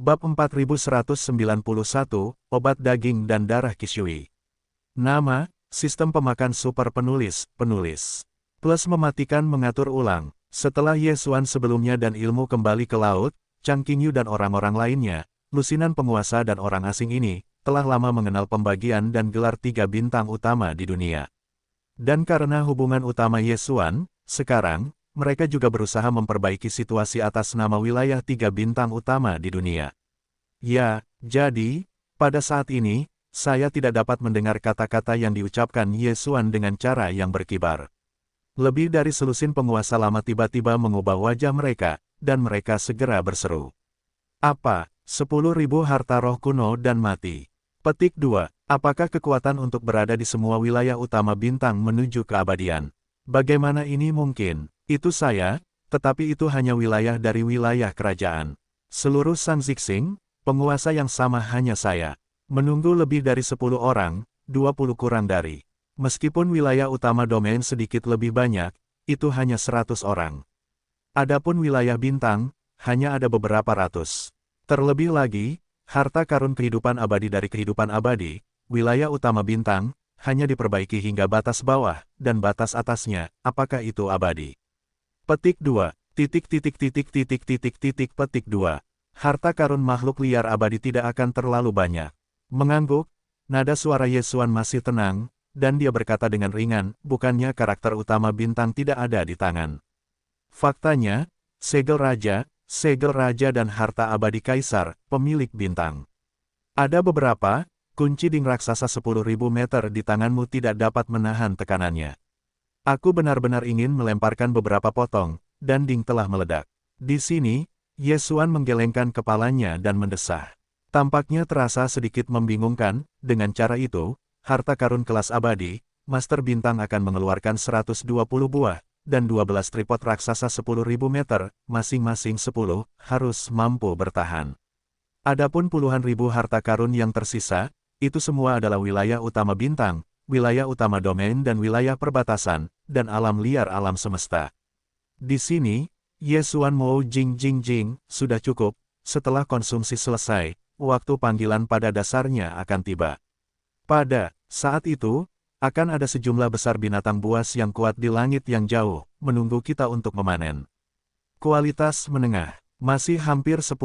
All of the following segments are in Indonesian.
Bab 4191, Obat Daging dan Darah Kishui. Nama, Sistem Pemakan Super Penulis. Plus mematikan mengatur ulang. Setelah Yesuan sebelumnya dan ilmu kembali ke laut, Chang Qingyu dan orang-orang lainnya, lusinan penguasa dan orang asing ini, telah lama mengenal pembagian dan gelar 3 bintang utama di dunia. Dan karena hubungan utama Yesuan, sekarang, mereka juga berusaha memperbaiki situasi atas nama wilayah 3 bintang utama di dunia. Ya, jadi, pada saat ini, saya tidak dapat mendengar kata-kata yang diucapkan Yesuan dengan cara yang berkibar. Lebih dari selusin penguasa lama tiba-tiba mengubah wajah mereka, dan mereka segera berseru. Apa, 10.000 harta roh kuno dan mati? Petik 2. Apakah kekuatan untuk berada di semua wilayah utama bintang menuju keabadian? Bagaimana ini mungkin? Itu saya, tetapi itu hanya wilayah dari wilayah kerajaan. Seluruh San Zixing, penguasa yang sama hanya saya. Menunggu lebih dari 10 orang, 20 kurang dari. Meskipun wilayah utama domain sedikit lebih banyak, itu hanya 100 orang. Adapun wilayah bintang, hanya ada beberapa ratus. Terlebih lagi, harta karun kehidupan abadi dari kehidupan abadi, wilayah utama bintang, hanya diperbaiki hingga batas bawah, dan batas atasnya, apakah itu abadi? Petik 2. Petik 2. Harta karun makhluk liar abadi tidak akan terlalu banyak. Mengangguk, nada suara Yesuan masih tenang, dan dia berkata dengan ringan, bukannya karakter utama bintang tidak ada di tangan. Faktanya, segel raja dan harta abadi kaisar, pemilik bintang. Ada beberapa, kunci ding raksasa 10.000 meter di tanganmu tidak dapat menahan tekanannya. Aku benar-benar ingin melemparkan beberapa potong, dan ding telah meledak. Di sini, Yesuan menggelengkan kepalanya dan mendesah. Tampaknya terasa sedikit membingungkan, dengan cara itu, harta karun kelas abadi, Master Bintang akan mengeluarkan 120 buah, dan 12 tripod raksasa 10.000 meter, masing-masing 10, harus mampu bertahan. Adapun puluhan ribu harta karun yang tersisa, itu semua adalah wilayah utama bintang, wilayah utama domain dan wilayah perbatasan, dan alam liar alam semesta. Di sini, Yesuan Mo Jing, sudah cukup, setelah konsumsi selesai, waktu panggilan pada dasarnya akan tiba. Pada saat itu, akan ada sejumlah besar binatang buas yang kuat di langit yang jauh, menunggu kita untuk memanen. Kualitas menengah, masih hampir 10.000.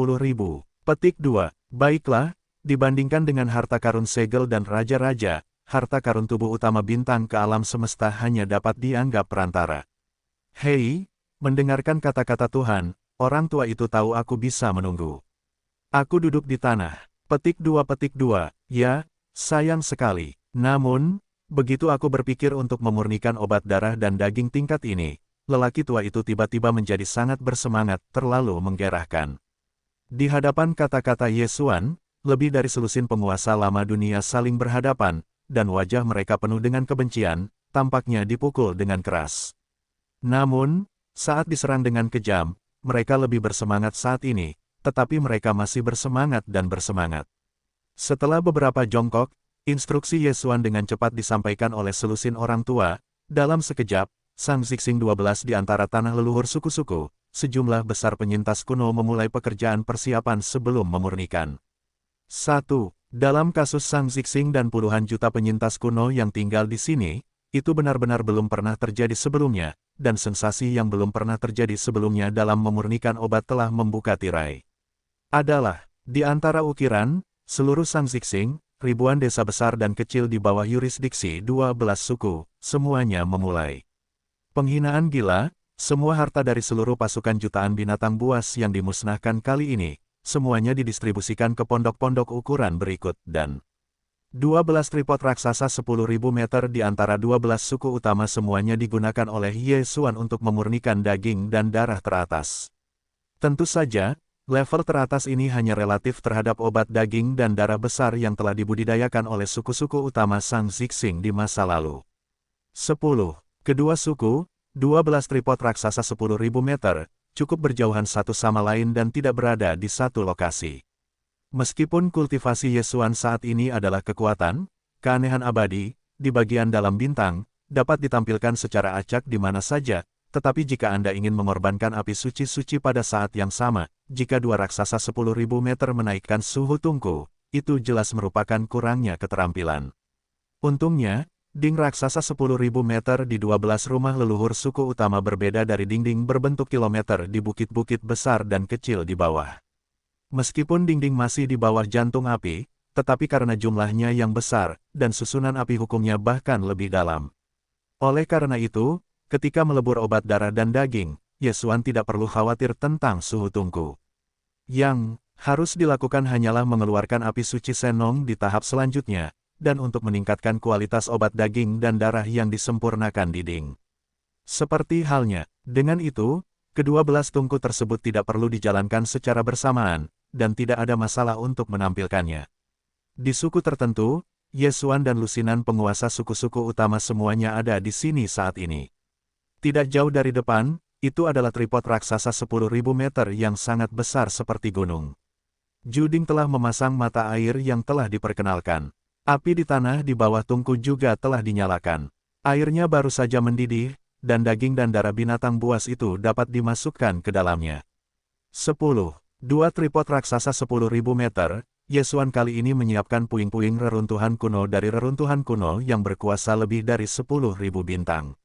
Petik 2. Baiklah, dibandingkan dengan harta karun segel dan raja-raja, harta karun tubuh utama bintang ke alam semesta hanya dapat dianggap perantara. Hei, mendengarkan kata-kata Tuhan, orang tua itu tahu aku bisa menunggu. Aku duduk di tanah. Petik 2. Ya, sayang sekali. Namun, begitu aku berpikir untuk memurnikan obat darah dan daging tingkat ini, lelaki tua itu tiba-tiba menjadi sangat bersemangat, terlalu menggerahkan. Di hadapan kata-kata Yesuan, lebih dari selusin penguasa lama dunia saling berhadapan, dan wajah mereka penuh dengan kebencian, tampaknya dipukul dengan keras. Namun, saat diserang dengan kejam, mereka lebih bersemangat saat ini, tetapi mereka masih bersemangat dan bersemangat. Setelah beberapa jongkok, instruksi Yesuan dengan cepat disampaikan oleh selusin orang tua. Dalam sekejap, Sang Zixing 12 di antara tanah leluhur suku-suku, sejumlah besar penyintas kuno memulai pekerjaan persiapan sebelum memurnikan. 1. Dalam kasus Sang Zixing dan puluhan juta penyintas kuno yang tinggal di sini, itu benar-benar belum pernah terjadi sebelumnya, dan sensasi yang belum pernah terjadi sebelumnya dalam memurnikan obat telah membuka tirai. Adalah, di antara ukiran, seluruh San Zixing, ribuan desa besar dan kecil di bawah yurisdiksi 12 suku, semuanya memulai. Penghinaan gila, semua harta dari seluruh pasukan jutaan binatang buas yang dimusnahkan kali ini, semuanya didistribusikan ke pondok-pondok ukuran berikut, dan 12 tripod raksasa 10.000 meter di antara 12 suku utama semuanya digunakan oleh Yesuan untuk memurnikan daging dan darah teratas. Tentu saja, level teratas ini hanya relatif terhadap obat daging dan darah besar yang telah dibudidayakan oleh suku-suku utama Sang Zixing di masa lalu. 10. Kedua suku, 12 tripod raksasa 10.000 meter, cukup berjauhan satu sama lain dan tidak berada di satu lokasi. Meskipun kultivasi Yesuan saat ini adalah kekuatan, keanehan abadi, di bagian dalam bintang, dapat ditampilkan secara acak di mana saja, Tetapi jika Anda ingin mengorbankan api suci-suci pada saat yang sama, jika dua raksasa 10.000 meter menaikkan suhu tungku, itu jelas merupakan kurangnya keterampilan. Untungnya, ding raksasa 10.000 meter di 12 rumah leluhur suku utama berbeda dari dinding berbentuk kilometer di bukit-bukit besar dan kecil di bawah. Meskipun dinding masih di bawah jantung api, tetapi karena jumlahnya yang besar, dan susunan api hukumnya bahkan lebih dalam. Oleh karena itu, ketika melebur obat darah dan daging, Yesuan tidak perlu khawatir tentang suhu tungku. Yang harus dilakukan hanyalah mengeluarkan api suci Senong di tahap selanjutnya, dan untuk meningkatkan kualitas obat daging dan darah yang disempurnakan di ding. Seperti halnya, dengan itu, kedua belas tungku tersebut tidak perlu dijalankan secara bersamaan, dan tidak ada masalah untuk menampilkannya. Di suku tertentu, Yesuan dan Lusinan penguasa suku-suku utama semuanya ada di sini saat ini. Tidak jauh dari depan, itu adalah tripod raksasa 10.000 meter yang sangat besar seperti gunung. Juding telah memasang mata air yang telah diperkenalkan. Api di tanah di bawah tungku juga telah dinyalakan. Airnya baru saja mendidih, dan daging dan darah binatang buas itu dapat dimasukkan ke dalamnya. 10. Dua tripod raksasa 10.000 meter, Yesuan kali ini menyiapkan puing-puing reruntuhan kuno dari reruntuhan kuno yang berkuasa lebih dari 10.000 bintang.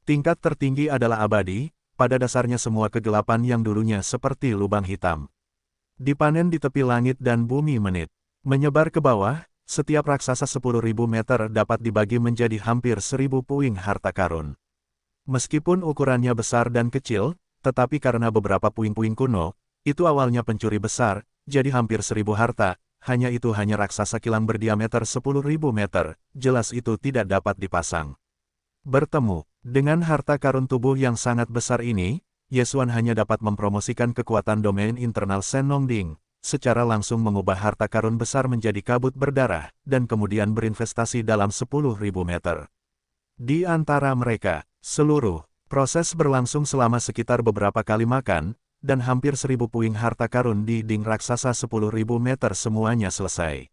Tingkat tertinggi adalah abadi, pada dasarnya semua kegelapan yang dulunya seperti lubang hitam. Dipanen di tepi langit dan bumi menit. Menyebar ke bawah, setiap raksasa 10.000 meter dapat dibagi menjadi hampir 1.000 puing harta karun. Meskipun ukurannya besar dan kecil, tetapi karena beberapa puing-puing kuno, itu awalnya pencuri besar, jadi hampir 1.000 harta, hanya raksasa kilang berdiameter 10.000 meter, jelas itu tidak dapat dipasang. Bertemu dengan harta karun tubuh yang sangat besar ini, Yesuan hanya dapat mempromosikan kekuatan domain internal Senong Ding, secara langsung mengubah harta karun besar menjadi kabut berdarah, dan kemudian berinvestasi dalam 10.000 meter. Di antara mereka, seluruh proses berlangsung selama sekitar beberapa kali makan, dan hampir 1.000 puing harta karun di ding raksasa 10.000 meter semuanya selesai.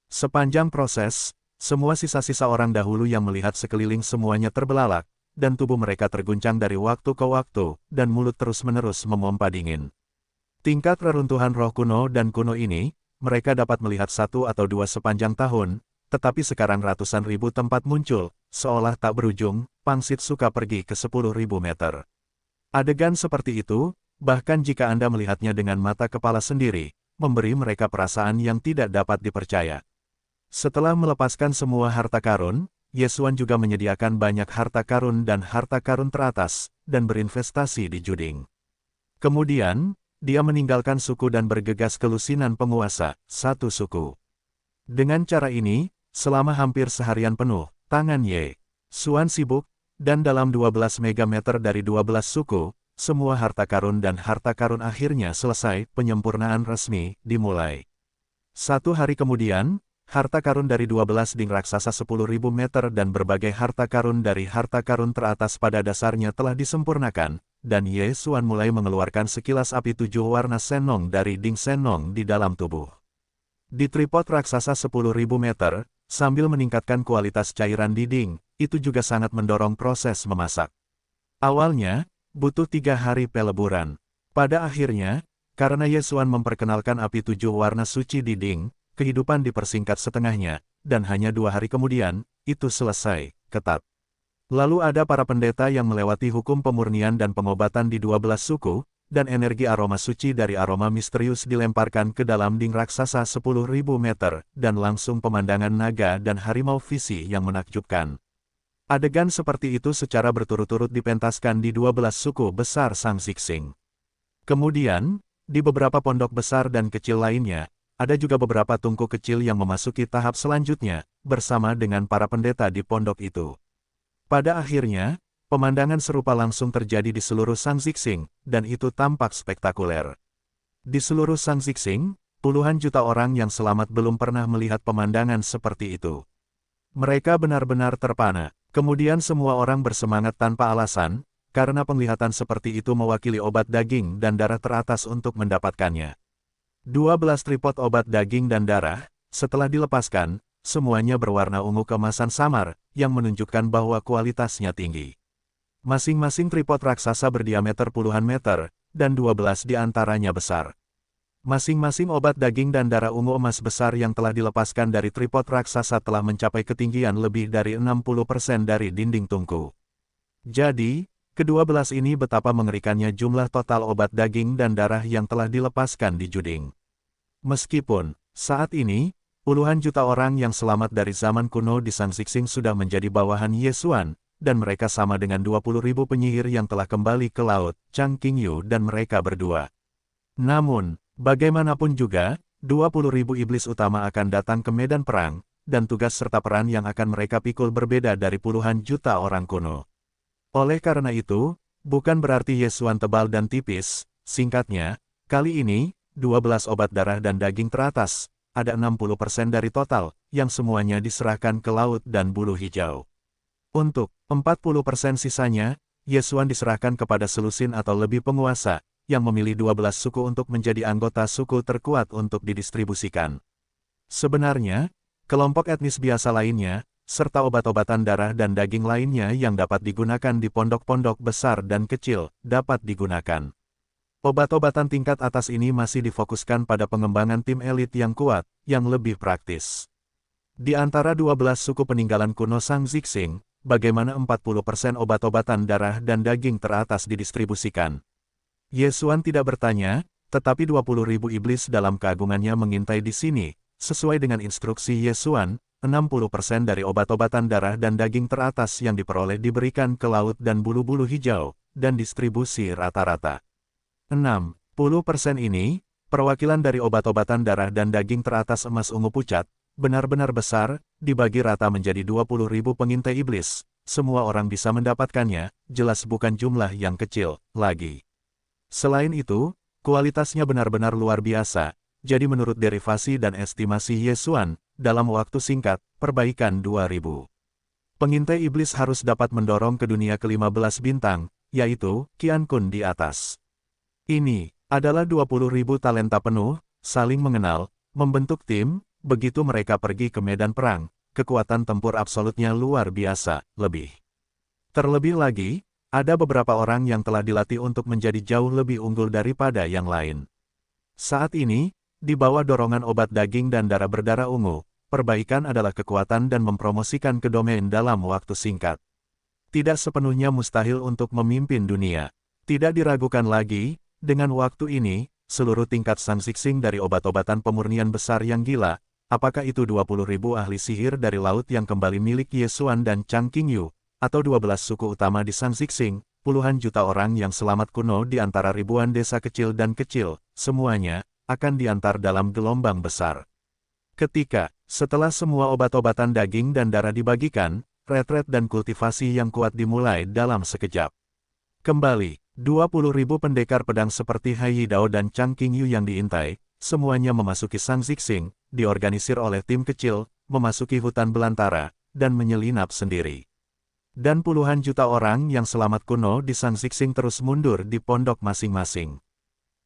Sepanjang proses, semua sisa-sisa orang dahulu yang melihat sekeliling semuanya terbelalak, dan tubuh mereka terguncang dari waktu ke waktu, dan mulut terus-menerus memompa dingin. Tingkat reruntuhan roh kuno dan kuno ini, mereka dapat melihat satu atau dua sepanjang tahun, tetapi sekarang ratusan ribu tempat muncul, seolah tak berujung, pangsit suka pergi ke 10.000 meter. Adegan seperti itu, bahkan jika Anda melihatnya dengan mata kepala sendiri, memberi mereka perasaan yang tidak dapat dipercaya. Setelah melepaskan semua harta karun, Yesuan juga menyediakan banyak harta karun dan harta karun teratas, dan berinvestasi di Juding. Kemudian, dia meninggalkan suku dan bergegas ke Lusinan penguasa, satu suku. Dengan cara ini, selama hampir seharian penuh, tangan Yesuan sibuk, dan dalam 12 megameter dari 12 suku, semua harta karun dan harta karun akhirnya selesai, penyempurnaan resmi dimulai. Satu hari kemudian, harta karun dari 12 ding raksasa 10.000 meter dan berbagai harta karun dari harta karun teratas pada dasarnya telah disempurnakan, dan Yesuan mulai mengeluarkan sekilas api 7 warna Senong dari ding Senong di dalam tubuh. Di tripod raksasa 10.000 meter, sambil meningkatkan kualitas cairan di ding, itu juga sangat mendorong proses memasak. Awalnya, butuh 3 hari peleburan. Pada akhirnya, karena Yesuan memperkenalkan api 7 warna suci di ding, kehidupan dipersingkat setengahnya, dan hanya 2 hari kemudian, itu selesai, ketat. Lalu ada para pendeta yang melewati hukum pemurnian dan pengobatan di 12 suku, dan energi aroma suci dari aroma misterius dilemparkan ke dalam ding raksasa 10.000 meter, dan langsung pemandangan naga dan harimau visi yang menakjubkan. Adegan seperti itu secara berturut-turut dipentaskan di 12 suku besar Sang Xixing. Kemudian, di beberapa pondok besar dan kecil lainnya, ada juga beberapa tungku kecil yang memasuki tahap selanjutnya, bersama dengan para pendeta di pondok itu. Pada akhirnya, pemandangan serupa langsung terjadi di seluruh Sang Xixing, dan itu tampak spektakuler. Di seluruh Sang Xixing, puluhan juta orang yang selamat belum pernah melihat pemandangan seperti itu. Mereka benar-benar terpana. Kemudian semua orang bersemangat tanpa alasan, karena penglihatan seperti itu mewakili obat daging dan darah teratas untuk mendapatkannya. 12 tripod obat daging dan darah, setelah dilepaskan, semuanya berwarna ungu keemasan samar, yang menunjukkan bahwa kualitasnya tinggi. Masing-masing tripod raksasa berdiameter puluhan meter, dan 12 di antaranya besar. Masing-masing obat daging dan darah ungu emas besar yang telah dilepaskan dari tripod raksasa telah mencapai ketinggian lebih dari 60% dari dinding tungku. Jadi, kedua belas ini betapa mengerikannya jumlah total obat daging dan darah yang telah dilepaskan di Juding. Meskipun, saat ini, puluhan juta orang yang selamat dari zaman kuno di Sang Xixing sudah menjadi bawahan Ye Xuan, dan mereka sama dengan 20.000 penyihir yang telah kembali ke laut, Chang Qingyu dan mereka berdua. Namun, bagaimanapun juga, 20.000 iblis utama akan datang ke medan perang, dan tugas serta peran yang akan mereka pikul berbeda dari puluhan juta orang kuno. Oleh karena itu, bukan berarti Ye Xuan tebal dan tipis, singkatnya, kali ini, 12 obat darah dan daging teratas, ada 60% dari total, yang semuanya diserahkan ke laut dan bulu hijau. Untuk 40% sisanya, Ye Xuan diserahkan kepada selusin atau lebih penguasa, yang memilih 12 suku untuk menjadi anggota suku terkuat untuk didistribusikan. Sebenarnya, kelompok etnis biasa lainnya, serta obat-obatan darah dan daging lainnya yang dapat digunakan di pondok-pondok besar dan kecil, dapat digunakan. Obat-obatan tingkat atas ini masih difokuskan pada pengembangan tim elit yang kuat, yang lebih praktis. Di antara 12 suku peninggalan kuno Sang Xixing, bagaimana 40% obat-obatan darah dan daging teratas didistribusikan? Ye Xuan tidak bertanya, tetapi 20.000 iblis dalam keagungannya mengintai di sini. Sesuai dengan instruksi Ye Xuan, 60% dari obat-obatan darah dan daging teratas yang diperoleh diberikan ke laut dan bulu-bulu hijau, dan distribusi rata-rata. 60% ini, perwakilan dari obat-obatan darah dan daging teratas emas ungu pucat, benar-benar besar, dibagi rata menjadi 20.000 pengintai iblis. Semua orang bisa mendapatkannya, jelas bukan jumlah yang kecil, lagi. Selain itu, kualitasnya benar-benar luar biasa, jadi menurut derivasi dan estimasi Ye Xuan, dalam waktu singkat, perbaikan 2000 pengintai iblis harus dapat mendorong ke dunia ke-15 bintang, yaitu Qian Kun di atas. Ini adalah 20.000 talenta penuh, saling mengenal, membentuk tim, begitu mereka pergi ke medan perang, kekuatan tempur absolutnya luar biasa, lebih. Terlebih lagi, ada beberapa orang yang telah dilatih untuk menjadi jauh lebih unggul daripada yang lain. Saat ini, di bawah dorongan obat daging dan darah berdarah ungu, perbaikan adalah kekuatan dan mempromosikan ke domain dalam waktu singkat. Tidak sepenuhnya mustahil untuk memimpin dunia. Tidak diragukan lagi, dengan waktu ini, seluruh tingkat Sang Xixing dari obat-obatan pemurnian besar yang gila, apakah itu 20.000 ahli sihir dari laut yang kembali milik Ye Xuan dan Chang Qingyu, atau 12 suku utama di Sang Xixing, puluhan juta orang yang selamat kuno di antara ribuan desa kecil dan kecil, semuanya akan diantar dalam gelombang besar. Ketika, setelah semua obat-obatan daging dan darah dibagikan, retret dan kultivasi yang kuat dimulai dalam sekejap. Kembali, 20.000 pendekar pedang seperti Hai Yidao dan Chang Qingyu yang diintai, semuanya memasuki Sang Xixing, diorganisir oleh tim kecil, memasuki hutan belantara, dan menyelinap sendiri. Dan puluhan juta orang yang selamat kuno di Sang Xixing terus mundur di pondok masing-masing.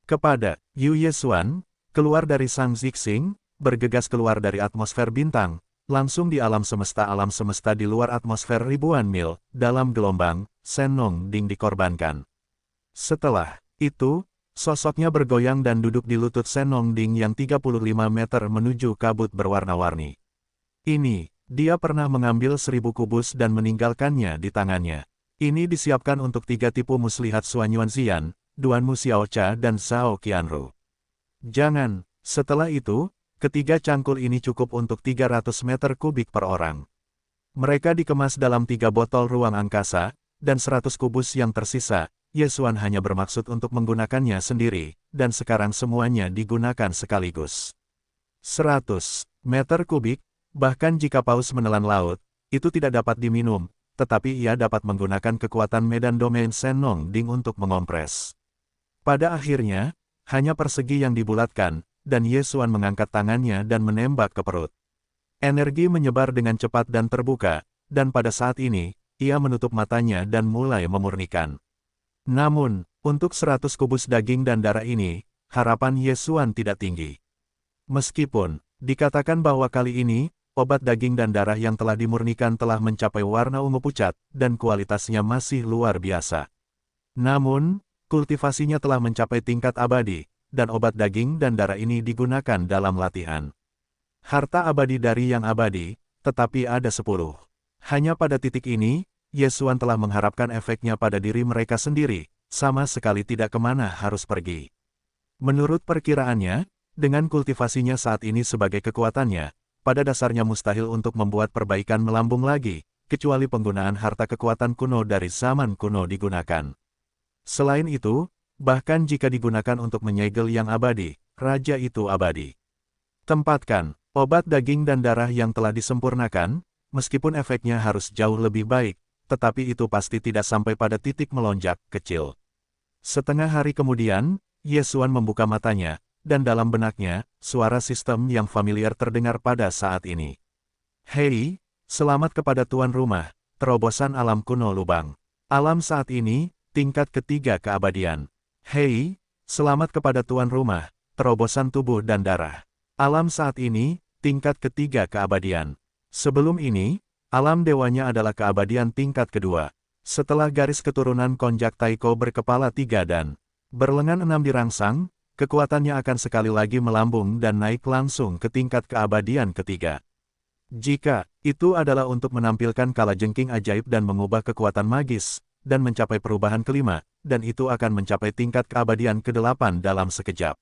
Kepada Yu Ye Xuan, keluar dari Sang Xixing, bergegas keluar dari atmosfer bintang, langsung di alam semesta di luar atmosfer ribuan mil, dalam gelombang, Shen Nong Ding dikorbankan. Setelah itu, sosoknya bergoyang dan duduk di lutut Shen Nong Ding yang 35 meter menuju kabut berwarna-warni. Ini, dia pernah mengambil 1000 kubus dan meninggalkannya di tangannya. Ini disiapkan untuk 3 tipu muslihat Xuan Yuanxian, Duanmu Xiao Cha dan Zhao Qianru. Jangan, setelah itu, ketiga cangkul ini cukup untuk 300 meter kubik per orang. Mereka dikemas dalam 3 botol ruang angkasa, dan 100 kubus yang tersisa, Ye Xuan hanya bermaksud untuk menggunakannya sendiri, dan sekarang semuanya digunakan sekaligus. 100 meter kubik, bahkan jika paus menelan laut, itu tidak dapat diminum, tetapi ia dapat menggunakan kekuatan medan domain Shen Nong Ding untuk mengompres. Pada akhirnya, hanya persegi yang dibulatkan, dan Ye Xuan mengangkat tangannya dan menembak ke perut. Energi menyebar dengan cepat dan terbuka, dan pada saat ini, ia menutup matanya dan mulai memurnikan. Namun, untuk 100 kubus daging dan darah ini, harapan Ye Xuan tidak tinggi. Meskipun, dikatakan bahwa kali ini, obat daging dan darah yang telah dimurnikan telah mencapai warna ungu pucat, dan kualitasnya masih luar biasa. Namun, kultivasinya telah mencapai tingkat abadi, dan obat daging dan darah ini digunakan dalam latihan. Harta abadi dari yang abadi, tetapi ada 10. Hanya pada titik ini, Yesuan telah mengharapkan efeknya pada diri mereka sendiri, sama sekali tidak kemana harus pergi. Menurut perkiraannya, dengan kultivasinya saat ini sebagai kekuatannya, pada dasarnya mustahil untuk membuat perbaikan melambung lagi, kecuali penggunaan harta kekuatan kuno dari zaman kuno digunakan. Selain itu, bahkan jika digunakan untuk menyegel yang abadi, raja itu abadi. Tempatkan obat daging dan darah yang telah disempurnakan, meskipun efeknya harus jauh lebih baik, tetapi itu pasti tidak sampai pada titik melonjak kecil. Setengah hari kemudian, Yesuan membuka matanya, dan dalam benaknya, suara sistem yang familiar terdengar pada saat ini. Hei, selamat kepada tuan rumah, terobosan alam kuno lubang. Alam saat ini, tingkat ketiga keabadian. Hei, selamat kepada tuan rumah, terobosan tubuh dan darah. Alam saat ini, tingkat ketiga keabadian. Sebelum ini, alam dewanya adalah keabadian tingkat kedua. Setelah garis keturunan konjak Taiko berkepala 3 dan berlengan 6 dirangsang, kekuatannya akan sekali lagi melambung dan naik langsung ke tingkat keabadian ketiga. Jika itu adalah untuk menampilkan kalajengking ajaib dan mengubah kekuatan magis, dan mencapai perubahan kelima, dan itu akan mencapai tingkat keabadian ke-8 dalam sekejap.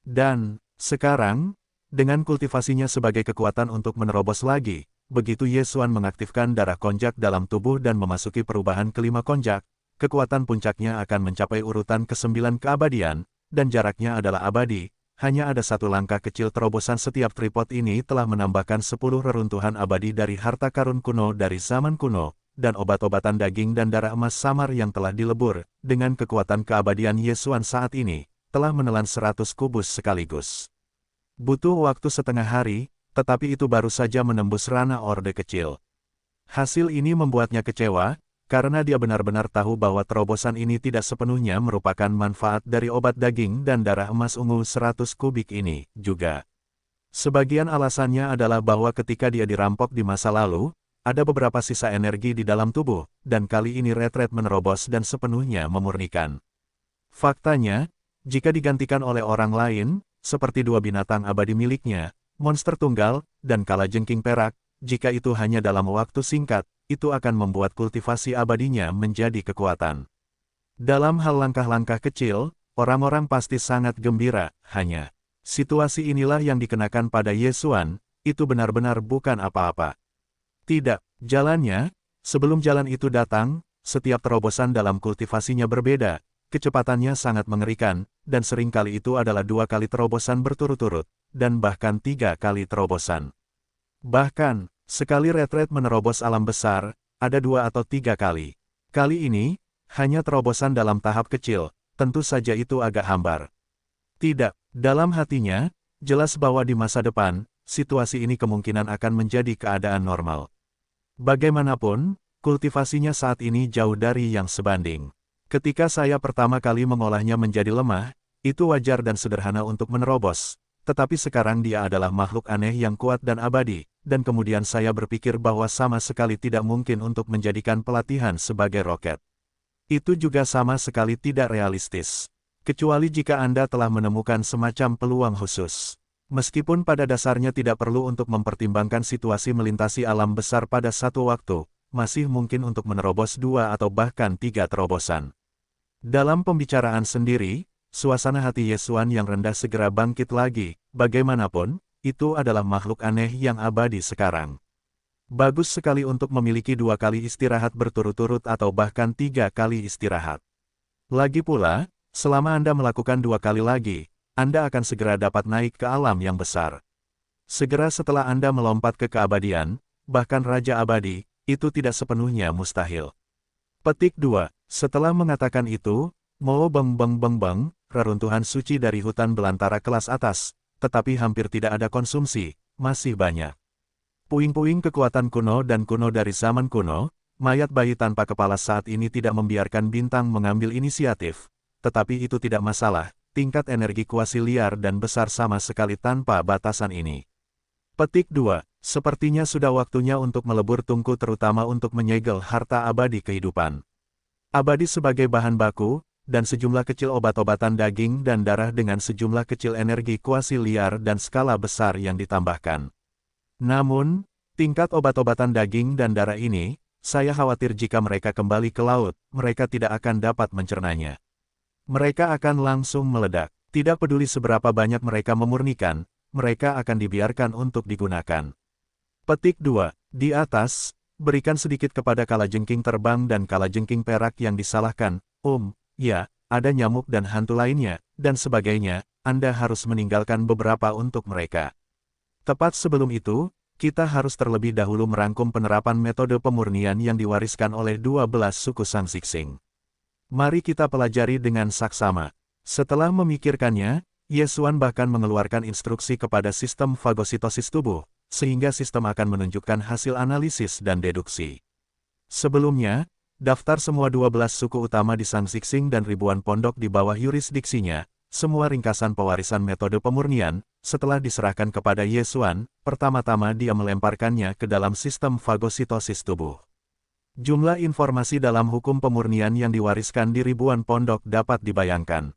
Dan, sekarang, dengan kultivasinya sebagai kekuatan untuk menerobos lagi, begitu Yesuan mengaktifkan darah konjak dalam tubuh dan memasuki perubahan kelima konjak, kekuatan puncaknya akan mencapai urutan ke-9 keabadian, dan jaraknya adalah abadi. Hanya ada satu langkah kecil terobosan. Setiap tripod ini telah menambahkan 10 reruntuhan abadi dari harta karun kuno dari zaman kuno, dan obat-obatan daging dan darah emas samar yang telah dilebur, dengan kekuatan keabadian Yesuan saat ini, telah menelan 100 kubus sekaligus. Butuh waktu setengah hari, tetapi itu baru saja menembus ranah orde kecil. Hasil ini membuatnya kecewa, karena dia benar-benar tahu bahwa terobosan ini tidak sepenuhnya merupakan manfaat dari obat daging dan darah emas ungu 100 kubik ini, juga. Sebagian alasannya adalah bahwa ketika dia dirampok di masa lalu, ada beberapa sisa energi di dalam tubuh, dan kali ini retret menerobos dan sepenuhnya memurnikan. Faktanya, jika digantikan oleh orang lain, seperti 2 binatang abadi miliknya, monster tunggal, dan kalajengking perak, jika itu hanya dalam waktu singkat, itu akan membuat kultivasi abadinya menjadi kekuatan. Dalam hal langkah-langkah kecil, orang-orang pasti sangat gembira, hanya situasi inilah yang dikenakan pada Yesuan, itu benar-benar bukan apa-apa. Tidak, jalannya, sebelum jalan itu datang, setiap terobosan dalam kultivasinya berbeda, kecepatannya sangat mengerikan, dan seringkali itu adalah 2 kali terobosan berturut-turut, dan bahkan 3 kali terobosan. Bahkan, sekali retret menerobos alam besar, ada 2 atau 3 kali. Kali ini, hanya terobosan dalam tahap kecil, tentu saja itu agak hambar. Tidak, dalam hatinya, jelas bahwa di masa depan, situasi ini kemungkinan akan menjadi keadaan normal. Bagaimanapun, kultivasinya saat ini jauh dari yang sebanding. Ketika saya pertama kali mengolahnya menjadi lemah, itu wajar dan sederhana untuk menerobos. Tetapi sekarang dia adalah makhluk aneh yang kuat dan abadi, dan kemudian saya berpikir bahwa sama sekali tidak mungkin untuk menjadikan pelatihan sebagai roket. Itu juga sama sekali tidak realistis. Kecuali jika Anda telah menemukan semacam peluang khusus. Meskipun pada dasarnya tidak perlu untuk mempertimbangkan situasi melintasi alam besar pada satu waktu, masih mungkin untuk menerobos 2 atau bahkan 3 terobosan. Dalam pembicaraan sendiri, suasana hati Yesuan yang rendah segera bangkit lagi. Bagaimanapun, itu adalah makhluk aneh yang abadi sekarang. Bagus sekali untuk memiliki 2 kali istirahat berturut-turut atau bahkan 3 kali istirahat. Lagi pula, selama Anda melakukan 2 kali lagi, Anda akan segera dapat naik ke alam yang besar. Segera setelah Anda melompat ke keabadian, bahkan Raja Abadi, itu tidak sepenuhnya mustahil. Petik 2. Setelah mengatakan itu, Mo beng beng beng beng, reruntuhan suci dari hutan belantara kelas atas, tetapi hampir tidak ada konsumsi, masih banyak. Puing-puing kekuatan kuno dan kuno dari zaman kuno, mayat bayi tanpa kepala saat ini tidak membiarkan bintang mengambil inisiatif, tetapi itu tidak masalah, tingkat energi kuasi liar dan besar sama sekali tanpa batasan ini. Petik 2. Sepertinya sudah waktunya untuk melebur tungku terutama untuk menyegel harta abadi kehidupan. Abadi sebagai bahan baku, dan sejumlah kecil obat-obatan daging dan darah dengan sejumlah kecil energi kuasi liar dan skala besar yang ditambahkan. Namun, tingkat obat-obatan daging dan darah ini, saya khawatir jika mereka kembali ke laut, mereka tidak akan dapat mencernanya. Mereka akan langsung meledak. Tidak peduli seberapa banyak mereka memurnikan, mereka akan dibiarkan untuk digunakan. Petik 2. Di atas, berikan sedikit kepada kalajengking terbang dan kalajengking perak yang disalahkan. Ya, ada nyamuk dan hantu lainnya, dan sebagainya, Anda harus meninggalkan beberapa untuk mereka. Tepat sebelum itu, kita harus terlebih dahulu merangkum penerapan metode pemurnian yang diwariskan oleh 12 suku Sang Xixing. Mari kita pelajari dengan saksama. Setelah memikirkannya, Yesuan bahkan mengeluarkan instruksi kepada sistem fagositosis tubuh, sehingga sistem akan menunjukkan hasil analisis dan deduksi. Sebelumnya, daftar semua 12 suku utama di Sang Xixing dan ribuan pondok di bawah yurisdiksinya, semua ringkasan pewarisan metode pemurnian, setelah diserahkan kepada Yesuan, pertama-tama dia melemparkannya ke dalam sistem fagositosis tubuh. Jumlah informasi dalam hukum pemurnian yang diwariskan di ribuan pondok dapat dibayangkan.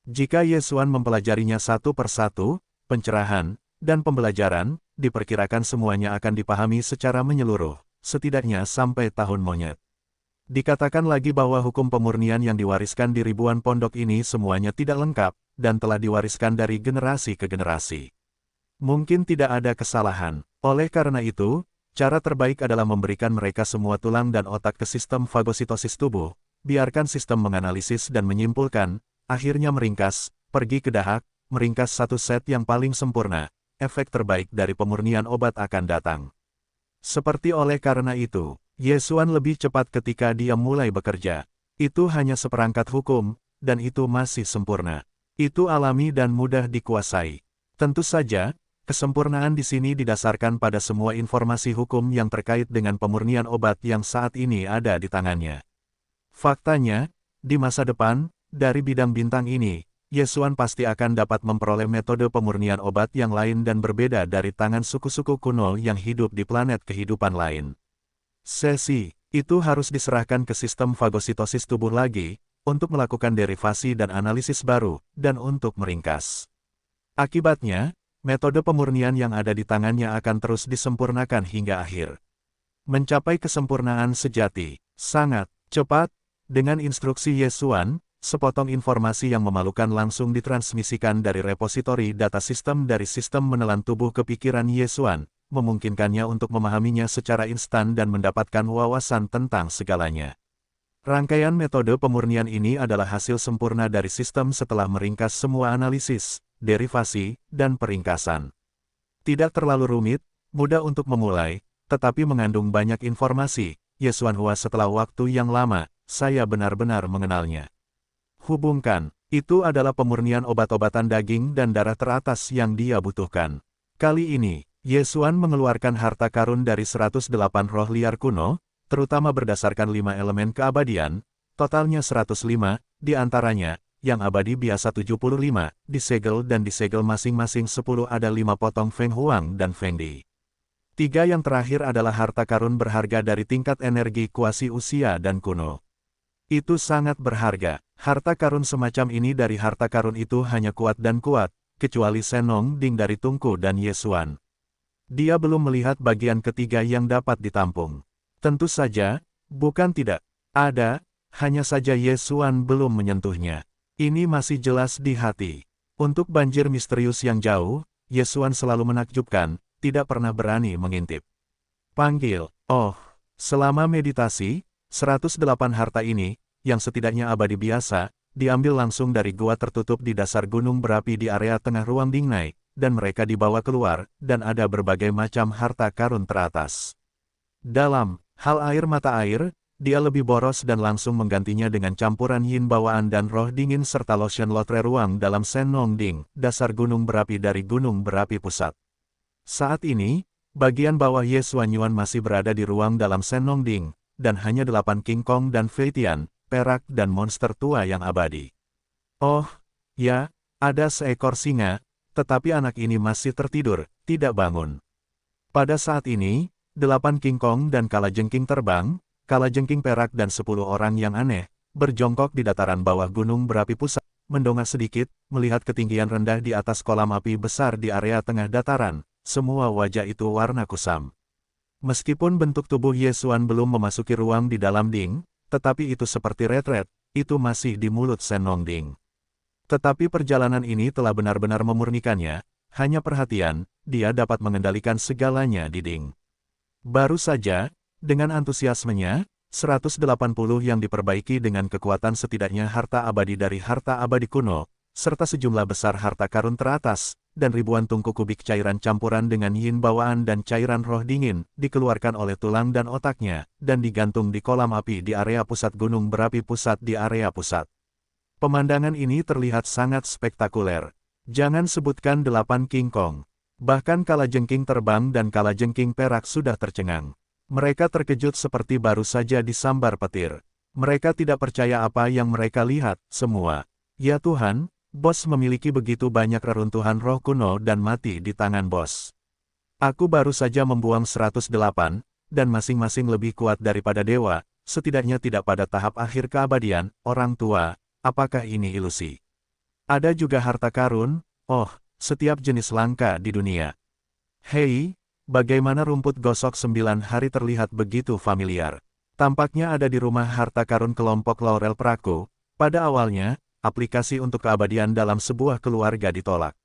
Jika Yesuan mempelajarinya satu persatu, pencerahan, dan pembelajaran, diperkirakan semuanya akan dipahami secara menyeluruh, setidaknya sampai tahun monyet. Dikatakan lagi bahwa hukum pemurnian yang diwariskan di ribuan pondok ini semuanya tidak lengkap, dan telah diwariskan dari generasi ke generasi. Mungkin tidak ada kesalahan. Oleh karena itu, cara terbaik adalah memberikan mereka semua tulang dan otak ke sistem fagositosis tubuh, biarkan sistem menganalisis dan menyimpulkan, akhirnya meringkas, pergi ke dahak, meringkas satu set yang paling sempurna. Efek terbaik dari pemurnian obat akan datang. Seperti oleh karena itu, Yesuan lebih cepat ketika dia mulai bekerja. Itu hanya seperangkat hukum, dan itu masih sempurna. Itu alami dan mudah dikuasai. Tentu saja, kesempurnaan di sini didasarkan pada semua informasi hukum yang terkait dengan pemurnian obat yang saat ini ada di tangannya. Faktanya, di masa depan, dari bidang bintang ini, Yesuan pasti akan dapat memperoleh metode pemurnian obat yang lain dan berbeda dari tangan suku-suku kuno yang hidup di planet kehidupan lain. Sesi itu harus diserahkan ke sistem fagositosis tubuh lagi, untuk melakukan derivasi dan analisis baru, dan untuk meringkas. Akibatnya, metode pemurnian yang ada di tangannya akan terus disempurnakan hingga akhir. Mencapai kesempurnaan sejati, sangat cepat, dengan instruksi Yesuan, sepotong informasi yang memalukan langsung ditransmisikan dari repositori data sistem dari sistem menelan tubuh ke pikiran Yesuan, memungkinkannya untuk memahaminya secara instan dan mendapatkan wawasan tentang segalanya. Rangkaian metode pemurnian ini adalah hasil sempurna dari sistem setelah meringkas semua analisis, derivasi, dan peringkasan. Tidak terlalu rumit, mudah untuk memulai, tetapi mengandung banyak informasi. Yesuan Hua setelah waktu yang lama, saya benar-benar mengenalnya. Hubungkan, itu adalah pemurnian obat-obatan daging dan darah teratas yang dia butuhkan. Kali ini, Yesuan mengeluarkan harta karun dari 108 roh liar kuno, terutama berdasarkan 5 elemen keabadian, totalnya 105, di antaranya, yang abadi biasa 75, disegel dan disegel masing-masing 10 ada 5 potong Feng Huang dan Feng Di. 3 yang terakhir adalah harta karun berharga dari tingkat energi kuasi usia dan kuno. Itu sangat berharga. Harta karun semacam ini dari harta karun itu hanya kuat dan kuat, kecuali Senong Ding dari Tungku dan Yesuan. Dia belum melihat bagian ketiga yang dapat ditampung. Tentu saja, bukan tidak. Ada, hanya saja Yesuan belum menyentuhnya. Ini masih jelas di hati. Untuk banjir misterius yang jauh, Yesuan selalu menakjubkan, tidak pernah berani mengintip. Panggil, selama meditasi, 108 harta ini, yang setidaknya abadi biasa, diambil langsung dari gua tertutup di dasar gunung berapi di area tengah ruang Dingnai, dan mereka dibawa keluar, dan ada berbagai macam harta karun teratas. Dalam hal air mata air, dia lebih boros dan langsung menggantinya dengan campuran yin bawaan dan roh dingin serta lotion lotre ruang dalam Senong Ding, dasar gunung berapi dari gunung berapi pusat. Saat ini, bagian bawah Yesuan Yuan masih berada di ruang dalam Senong Ding, dan hanya 8 King Kong dan Feitian, perak dan monster tua yang abadi. Ya, ada seekor singa, tetapi anak ini masih tertidur, tidak bangun. Pada saat ini, 8 King Kong dan kalajengking terbang, kalajengking perak dan 10 orang yang aneh, berjongkok di dataran bawah gunung berapi pusat, mendongak sedikit, melihat ketinggian rendah di atas kolam api besar di area tengah dataran, semua wajah itu warna kusam. Meskipun bentuk tubuh Yesuan belum memasuki ruang di dalam Ding, tetapi itu seperti retret, itu masih di mulut Senong Ding. Tetapi perjalanan ini telah benar-benar memurnikannya, hanya perhatian, dia dapat mengendalikan segalanya di Ding. Baru saja, dengan antusiasmenya, 180 yang diperbaiki dengan kekuatan setidaknya harta abadi dari harta abadi kuno, serta sejumlah besar harta karun teratas, dan ribuan tungku kubik cairan campuran dengan yin bawaan dan cairan roh dingin, dikeluarkan oleh tulang dan otaknya, dan digantung di kolam api di area pusat gunung berapi pusat di area pusat. Pemandangan ini terlihat sangat spektakuler. Jangan sebutkan 8 King Kong. Bahkan kalajengking terbang dan kalajengking perak sudah tercengang. Mereka terkejut seperti baru saja disambar petir. Mereka tidak percaya apa yang mereka lihat, semua. Ya Tuhan, bos memiliki begitu banyak reruntuhan roh kuno dan mati di tangan bos. Aku baru saja membuang 108, dan masing-masing lebih kuat daripada dewa, setidaknya tidak pada tahap akhir keabadian, orang tua, apakah ini ilusi? Ada juga harta karun, oh, setiap jenis langka di dunia. Hei, bagaimana rumput gosok 9 hari terlihat begitu familiar. Tampaknya ada di rumah harta karun kelompok Laurel Praku. Pada awalnya, aplikasi untuk keabadian dalam sebuah keluarga ditolak.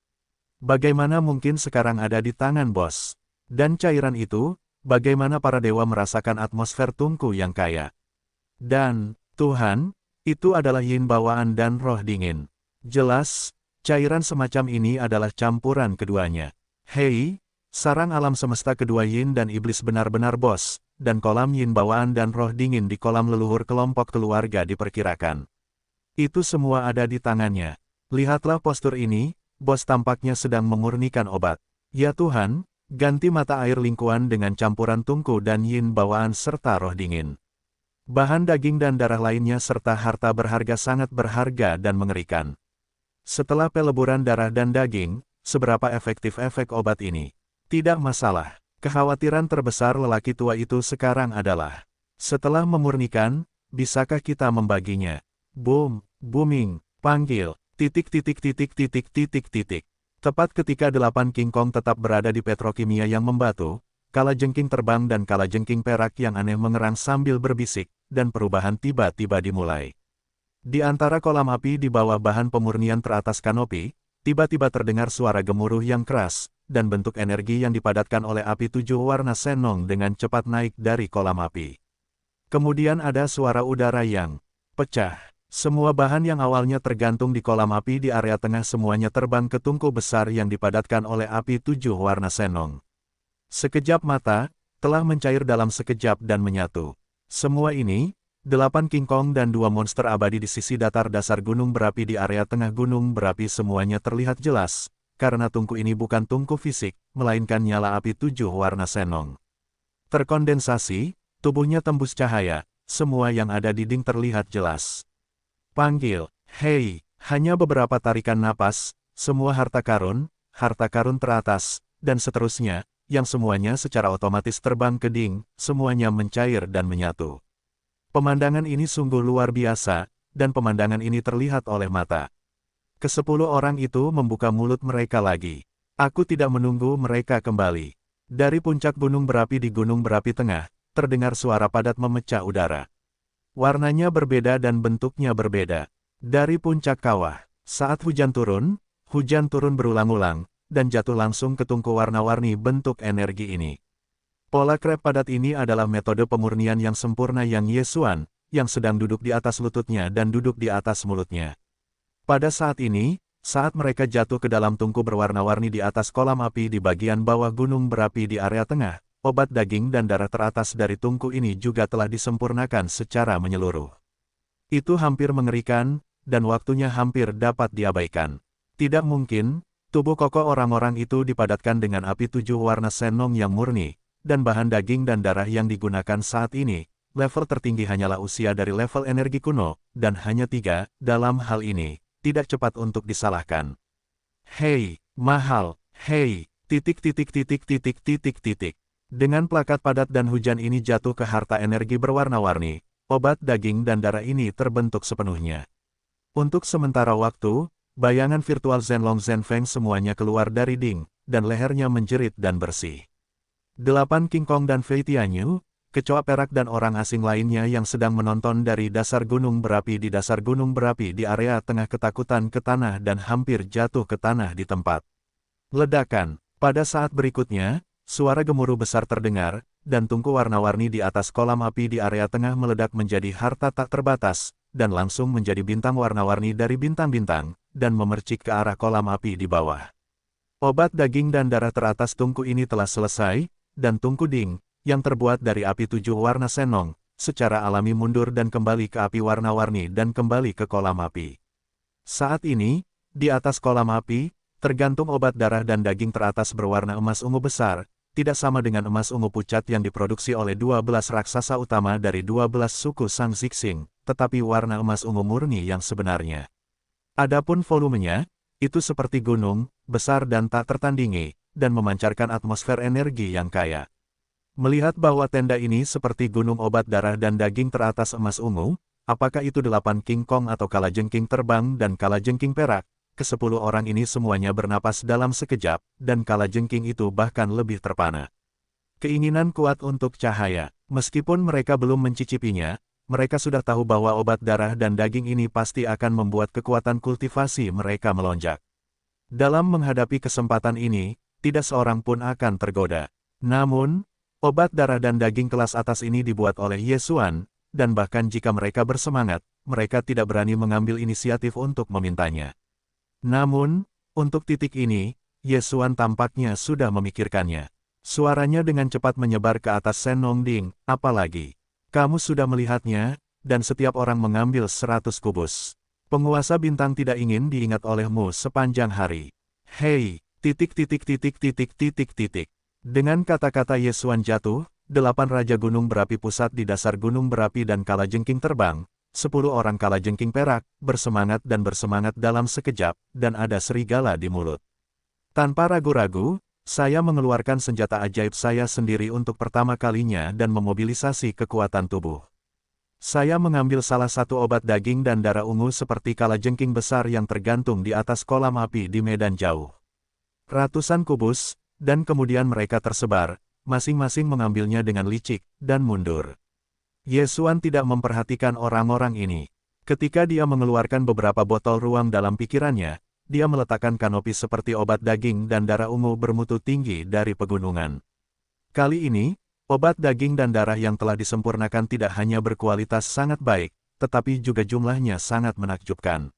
Bagaimana mungkin sekarang ada di tangan bos? Dan cairan itu, bagaimana para dewa merasakan atmosfer tungku yang kaya? Dan, Tuhan, itu adalah yin bawaan dan roh dingin. Jelas, cairan semacam ini adalah campuran keduanya. Hei, sarang alam semesta kedua yin dan iblis benar-benar bos, dan kolam yin bawaan dan roh dingin di kolam leluhur kelompok keluarga diperkirakan. Itu semua ada di tangannya. Lihatlah postur ini, bos tampaknya sedang memurnikan obat. Ya Tuhan, ganti mata air lingkuan dengan campuran tungku dan yin bawaan serta roh dingin. Bahan daging dan darah lainnya serta harta berharga sangat berharga dan mengerikan. Setelah peleburan darah dan daging, seberapa efektif efek obat ini? Tidak masalah. Kekhawatiran terbesar lelaki tua itu sekarang adalah, setelah memurnikan, bisakah kita membaginya? Boom, booming, panggil, titik. Tepat ketika 8 King Kong tetap berada di petrokimia yang membatu, kalajengking terbang dan kalajengking perak yang aneh mengerang sambil berbisik, dan perubahan tiba-tiba dimulai. Di antara kolam api di bawah bahan pemurnian teratas kanopi, tiba-tiba terdengar suara gemuruh yang keras, dan bentuk energi yang dipadatkan oleh api 7 warna Senong dengan cepat naik dari kolam api. Kemudian ada suara udara yang pecah. Semua bahan yang awalnya tergantung di kolam api di area tengah semuanya terbang ke tungku besar yang dipadatkan oleh api 7 warna Senong. Sekejap mata, telah mencair dalam sekejap dan menyatu. Semua ini, 8 King Kong dan 2 monster abadi di sisi datar dasar gunung berapi di area tengah gunung berapi semuanya terlihat jelas, karena tungku ini bukan tungku fisik, melainkan nyala api 7 warna Senong. Terkondensasi, tubuhnya tembus cahaya, semua yang ada di Ding terlihat jelas. Panggil, hei, hanya beberapa tarikan napas, semua harta karun teratas, dan seterusnya, yang semuanya secara otomatis terbang ke Ding, semuanya mencair dan menyatu. Pemandangan ini sungguh luar biasa, dan pemandangan ini terlihat oleh mata. Ke-10 orang itu membuka mulut mereka lagi. Aku tidak menunggu mereka kembali. Dari puncak gunung berapi di gunung berapi tengah, terdengar suara padat memecah udara. Warnanya berbeda dan bentuknya berbeda. Dari puncak kawah, saat hujan turun berulang-ulang, dan jatuh langsung ke tungku warna-warni bentuk energi ini. Pola krep padat ini adalah metode pemurnian yang sempurna yang Yesuan, yang sedang duduk di atas lututnya dan duduk di atas mulutnya. Pada saat ini, saat mereka jatuh ke dalam tungku berwarna-warni di atas kolam api di bagian bawah gunung berapi di area tengah, obat daging dan darah teratas dari tungku ini juga telah disempurnakan secara menyeluruh. Itu hampir mengerikan, dan waktunya hampir dapat diabaikan. Tidak mungkin, tubuh kokoh orang-orang itu dipadatkan dengan api 7 warna Senong yang murni, dan bahan daging dan darah yang digunakan saat ini, level tertinggi hanyalah usia dari level energi kuno, dan hanya 3, dalam hal ini, tidak cepat untuk disalahkan. Hei, mahal, hei, Titik titik titik titik titik titik. Dengan plakat padat dan hujan ini jatuh ke harta energi berwarna-warni, obat daging dan darah ini terbentuk sepenuhnya. Untuk sementara waktu, bayangan virtual Zhenlong Zhenfeng semuanya keluar dari Ding, dan lehernya menjerit dan bersih. 8 King Kong dan Fei Tianyu, kecoa perak dan orang asing lainnya yang sedang menonton dari dasar gunung berapi di dasar gunung berapi di area tengah ketakutan ke tanah dan hampir jatuh ke tanah di tempat. Ledakan. Pada saat berikutnya, suara gemuruh besar terdengar, dan tungku warna-warni di atas kolam api di area tengah meledak menjadi harta tak terbatas, dan langsung menjadi bintang warna-warni dari bintang-bintang, dan memercik ke arah kolam api di bawah. Obat daging dan darah teratas tungku ini telah selesai, dan tungku Ding, yang terbuat dari api 7 warna Senong, secara alami mundur dan kembali ke api warna-warni dan kembali ke kolam api. Saat ini, di atas kolam api, tergantung obat darah dan daging teratas berwarna emas ungu besar, tidak sama dengan emas ungu pucat yang diproduksi oleh 12 raksasa utama dari 12 suku Sang Zixing, tetapi warna emas ungu murni yang sebenarnya. Adapun volumenya, itu seperti gunung, besar dan tak tertandingi, dan memancarkan atmosfer energi yang kaya. Melihat bahwa tenda ini seperti gunung obat darah dan daging teratas emas ungu, apakah itu 8 King Kong atau kalajengking terbang dan kalajengking perak? Ke-10 orang ini semuanya bernapas dalam sekejap, dan kalajengking itu bahkan lebih terpana. Keinginan kuat untuk cahaya, meskipun mereka belum mencicipinya, mereka sudah tahu bahwa obat darah dan daging ini pasti akan membuat kekuatan kultivasi mereka melonjak. Dalam menghadapi kesempatan ini, tidak seorang pun akan tergoda. Namun, obat darah dan daging kelas atas ini dibuat oleh Ye Xuan, dan bahkan jika mereka bersemangat, mereka tidak berani mengambil inisiatif untuk memintanya. Namun, untuk titik ini, Ye Xuan tampaknya sudah memikirkannya. Suaranya dengan cepat menyebar ke atas Senong Ding, apalagi. Kamu sudah melihatnya, dan setiap orang mengambil 100 kubus. Penguasa bintang tidak ingin diingat olehmu sepanjang hari. Hei, titik titik titik titik titik titik. Dengan kata-kata Ye Xuan jatuh, 8 Raja Gunung Berapi pusat di dasar gunung berapi dan kalajengking terbang. 10 orang kalajengking perak, bersemangat dalam sekejap, dan ada serigala di mulut. Tanpa ragu-ragu, saya mengeluarkan senjata ajaib saya sendiri untuk pertama kalinya dan memobilisasi kekuatan tubuh. Saya mengambil salah satu obat daging dan darah ungu seperti kalajengking besar yang tergantung di atas kolam api di medan jauh. Ratusan kubus, dan kemudian mereka tersebar, masing-masing mengambilnya dengan licik, dan mundur. Ye Xuan tidak memperhatikan orang-orang ini. Ketika dia mengeluarkan beberapa botol ruang dalam pikirannya, dia meletakkan kanopi seperti obat daging dan darah ungu bermutu tinggi dari pegunungan. Kali ini, obat daging dan darah yang telah disempurnakan tidak hanya berkualitas sangat baik, tetapi juga jumlahnya sangat menakjubkan.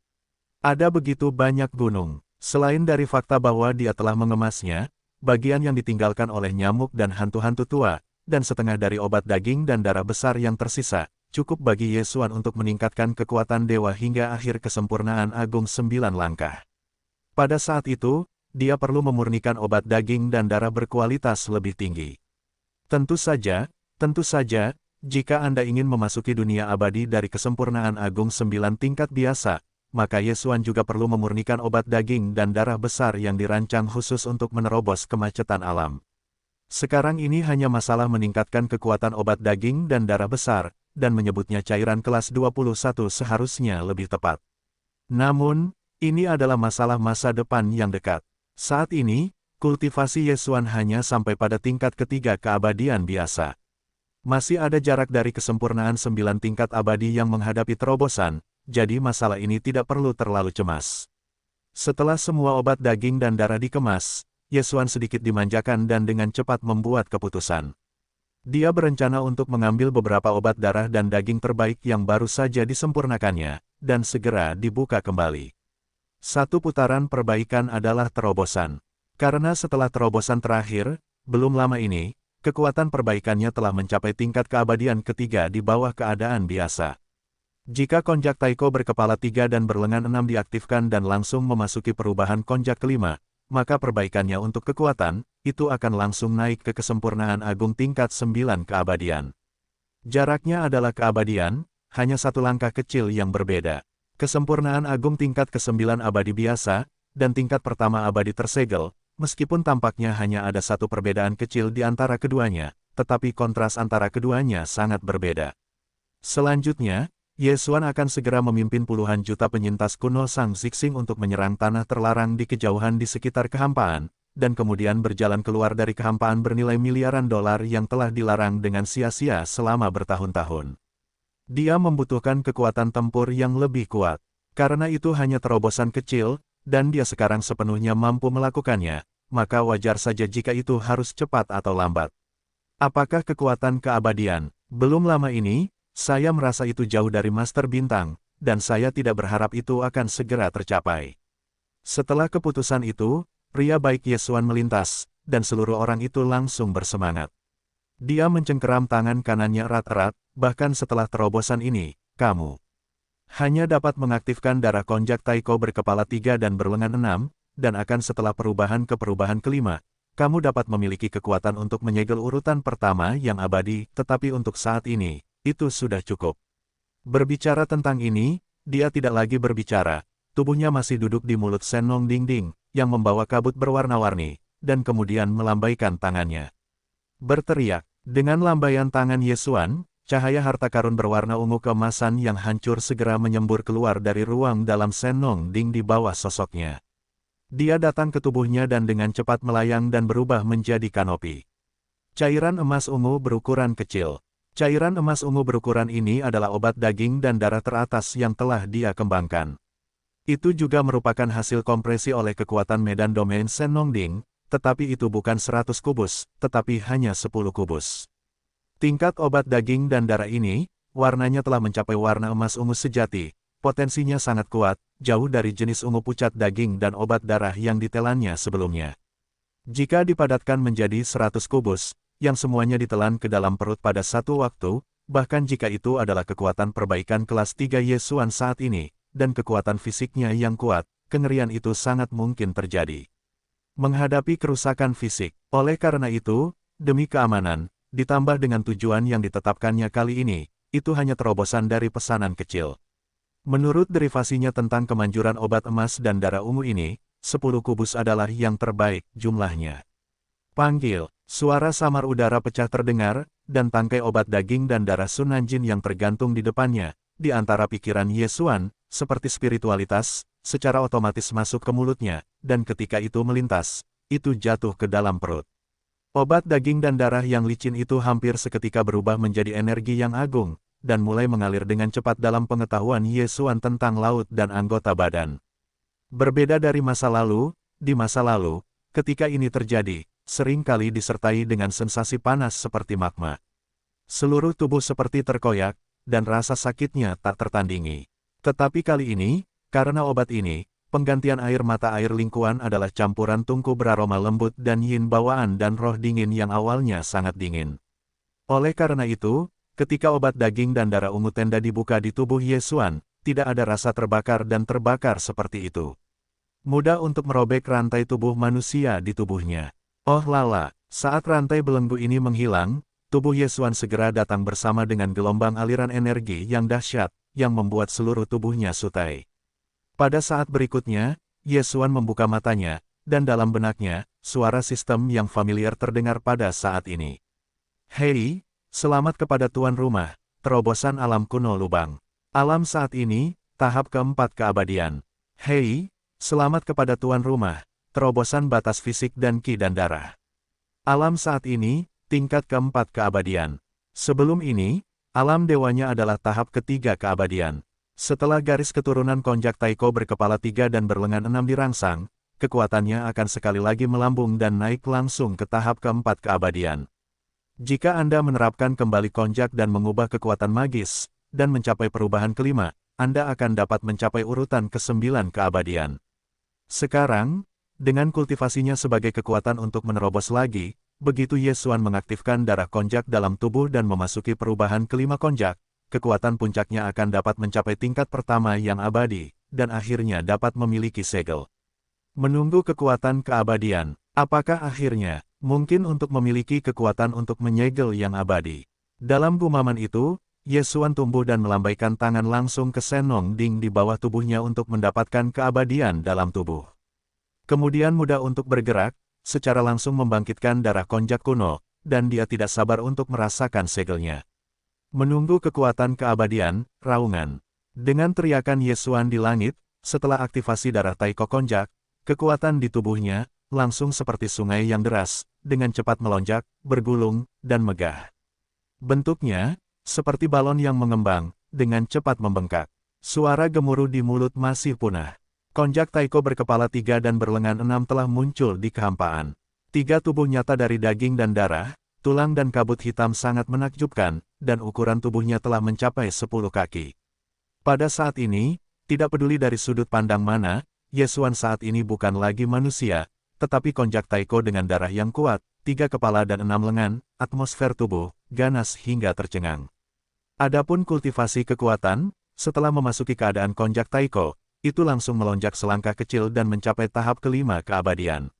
Ada begitu banyak gunung. Selain dari fakta bahwa dia telah mengemasnya, bagian yang ditinggalkan oleh nyamuk dan hantu-hantu tua, dan setengah dari obat daging dan darah besar yang tersisa, cukup bagi Ye Xuan untuk meningkatkan kekuatan dewa hingga akhir kesempurnaan agung 9 langkah. Pada saat itu, dia perlu memurnikan obat daging dan darah berkualitas lebih tinggi. Tentu saja, jika Anda ingin memasuki dunia abadi dari kesempurnaan agung 9 tingkat biasa, maka Ye Xuan juga perlu memurnikan obat daging dan darah besar yang dirancang khusus untuk menerobos kemacetan alam. Sekarang ini hanya masalah meningkatkan kekuatan obat daging dan darah besar, dan menyebutnya cairan kelas 21 seharusnya lebih tepat. Namun, ini adalah masalah masa depan yang dekat. Saat ini, kultivasi Ye Xuan hanya sampai pada tingkat ketiga keabadian biasa. Masih ada jarak dari kesempurnaan 9 tingkat abadi yang menghadapi terobosan, jadi masalah ini tidak perlu terlalu cemas. Setelah semua obat daging dan darah dikemas, Ye Xuan sedikit dimanjakan dan dengan cepat membuat keputusan. Dia berencana untuk mengambil beberapa obat darah dan daging terbaik yang baru saja disempurnakannya, dan segera dibuka kembali. Satu putaran perbaikan adalah terobosan. Karena setelah terobosan terakhir, belum lama ini, kekuatan perbaikannya telah mencapai tingkat keabadian ketiga di bawah keadaan biasa. Jika konjak Taiko berkepala 3 dan berlengan 6 diaktifkan dan langsung memasuki perubahan konjak kelima, maka perbaikannya untuk kekuatan, itu akan langsung naik ke kesempurnaan agung tingkat 9 keabadian. Jaraknya adalah keabadian, hanya satu langkah kecil yang berbeda. Kesempurnaan agung tingkat ke-9 abadi biasa, dan tingkat pertama abadi tersegel, meskipun tampaknya hanya ada satu perbedaan kecil di antara keduanya, tetapi kontras antara keduanya sangat berbeda. Selanjutnya, Ye Xuan akan segera memimpin puluhan juta penyintas kuno Sang Zixing untuk menyerang tanah terlarang di kejauhan di sekitar kehampaan, dan kemudian berjalan keluar dari kehampaan bernilai miliaran dolar yang telah dilarang dengan sia-sia selama bertahun-tahun. Dia membutuhkan kekuatan tempur yang lebih kuat. Karena itu hanya terobosan kecil, dan dia sekarang sepenuhnya mampu melakukannya, maka wajar saja jika itu harus cepat atau lambat. Apakah kekuatan keabadian? Belum lama ini, saya merasa itu jauh dari Master Bintang, dan saya tidak berharap itu akan segera tercapai. Setelah keputusan itu, pria baik Ye Xuan melintas, dan seluruh orang itu langsung bersemangat. Dia mencengkeram tangan kanannya erat-erat, bahkan setelah terobosan ini, kamu hanya dapat mengaktifkan darah konjak Taiko berkepala 3 dan berlengan 6, dan akan setelah perubahan ke perubahan kelima, kamu dapat memiliki kekuatan untuk menyegel urutan pertama yang abadi, tetapi untuk saat ini, itu sudah cukup. Berbicara tentang ini, dia tidak lagi berbicara, tubuhnya masih duduk di mulut Senong Dingding, yang membawa kabut berwarna-warni, dan kemudian melambaikan tangannya. Berteriak, dengan lambaian tangan Ye Xuan, cahaya harta karun berwarna ungu keemasan yang hancur segera menyembur keluar dari ruang dalam Senong Ding di bawah sosoknya. Dia datang ke tubuhnya dan dengan cepat melayang dan berubah menjadi kanopi. Cairan emas ungu berukuran kecil. Cairan emas ungu berukuran ini adalah obat daging dan darah teratas yang telah dia kembangkan. Itu juga merupakan hasil kompresi oleh kekuatan medan domain Senong Ding, tetapi itu bukan 100 kubus, tetapi hanya 10 kubus. Tingkat obat daging dan darah ini, warnanya telah mencapai warna emas ungu sejati, potensinya sangat kuat, jauh dari jenis ungu pucat daging dan obat darah yang ditelannya sebelumnya. Jika dipadatkan menjadi 100 kubus, yang semuanya ditelan ke dalam perut pada satu waktu, bahkan jika itu adalah kekuatan perbaikan kelas 3 Ye Xuan saat ini, dan kekuatan fisiknya yang kuat, kengerian itu sangat mungkin terjadi. Menghadapi kerusakan fisik, oleh karena itu, demi keamanan, ditambah dengan tujuan yang ditetapkannya kali ini, itu hanya terobosan dari pesanan kecil. Menurut derivasinya tentang kemanjuran obat emas dan darah ungu ini, 10 kubus adalah yang terbaik jumlahnya. Panggil, suara samar udara pecah terdengar, dan tangkai obat daging dan darah Sun Nanjin yang tergantung di depannya, di antara pikiran Ye Xuan, seperti spiritualitas, secara otomatis masuk ke mulutnya, dan ketika itu melintas, itu jatuh ke dalam perut. Obat daging dan darah yang licin itu hampir seketika berubah menjadi energi yang agung, dan mulai mengalir dengan cepat dalam pengetahuan Ye Xuan tentang laut dan anggota badan. Berbeda dari masa lalu, di masa lalu, ketika ini terjadi, sering kali disertai dengan sensasi panas seperti magma. Seluruh tubuh seperti terkoyak, dan rasa sakitnya tak tertandingi. Tetapi kali ini, karena obat ini, penggantian air mata air lingkuan adalah campuran tungku beraroma lembut dan yin bawaan dan roh dingin yang awalnya sangat dingin. Oleh karena itu, ketika obat daging dan darah ungu tenda dibuka di tubuh Ye Xuan, tidak ada rasa terbakar dan terbakar seperti itu. Mudah untuk merobek rantai tubuh manusia di tubuhnya. Oh lala, saat rantai belenggu ini menghilang, tubuh Ye Xuan segera datang bersama dengan gelombang aliran energi yang dahsyat, yang membuat seluruh tubuhnya sutai. Pada saat berikutnya, Ye Xuan membuka matanya, dan dalam benaknya, suara sistem yang familiar terdengar pada saat ini. Hei, selamat kepada tuan rumah, terobosan alam kuno lubang. Alam saat ini, tahap keempat keabadian. Hei, selamat kepada tuan rumah, terobosan batas fisik dan ki dan darah. Alam saat ini, tingkat keempat keabadian. Sebelum ini, alam dewanya adalah tahap ketiga keabadian. Setelah garis keturunan konjak Taiko berkepala 3 dan berlengan 6 dirangsang, kekuatannya akan sekali lagi melambung dan naik langsung ke tahap keempat keabadian. Jika Anda menerapkan kembali konjak dan mengubah kekuatan magis, dan mencapai perubahan kelima, Anda akan dapat mencapai urutan ke-9 keabadian. Sekarang, dengan kultivasinya sebagai kekuatan untuk menerobos lagi, begitu Ye Xuan mengaktifkan darah konjak dalam tubuh dan memasuki perubahan kelima konjak, kekuatan puncaknya akan dapat mencapai tingkat pertama yang abadi, dan akhirnya dapat memiliki segel. Menunggu kekuatan keabadian, apakah akhirnya, mungkin untuk memiliki kekuatan untuk menyegel yang abadi. Dalam gumaman itu, Ye Xuan tumbuh dan melambaikan tangan langsung ke Senong Ding di bawah tubuhnya untuk mendapatkan keabadian dalam tubuh. Kemudian mudah untuk bergerak, secara langsung membangkitkan darah konjak kuno, dan dia tidak sabar untuk merasakan segelnya. Menunggu kekuatan keabadian, raungan. Dengan teriakan Yesuan di langit, setelah aktivasi darah Taiko konjak, kekuatan di tubuhnya, langsung seperti sungai yang deras, dengan cepat melonjak, bergulung, dan megah. Bentuknya, seperti balon yang mengembang, dengan cepat membengkak. Suara gemuruh di mulut masih punah. Konjak Taiko berkepala 3 dan berlengan 6 telah muncul di kehampaan. 3 tubuh nyata dari daging dan darah, tulang dan kabut hitam sangat menakjubkan, dan ukuran tubuhnya telah mencapai 10 kaki. Pada saat ini, tidak peduli dari sudut pandang mana, Yesuan saat ini bukan lagi manusia, tetapi konjak Taiko dengan darah yang kuat, 3 kepala dan 6 lengan, atmosfer tubuh, ganas hingga tercengang. Adapun kultivasi kekuatan, setelah memasuki keadaan konjak Taiko, itu langsung melonjak selangkah kecil dan mencapai tahap kelima keabadian.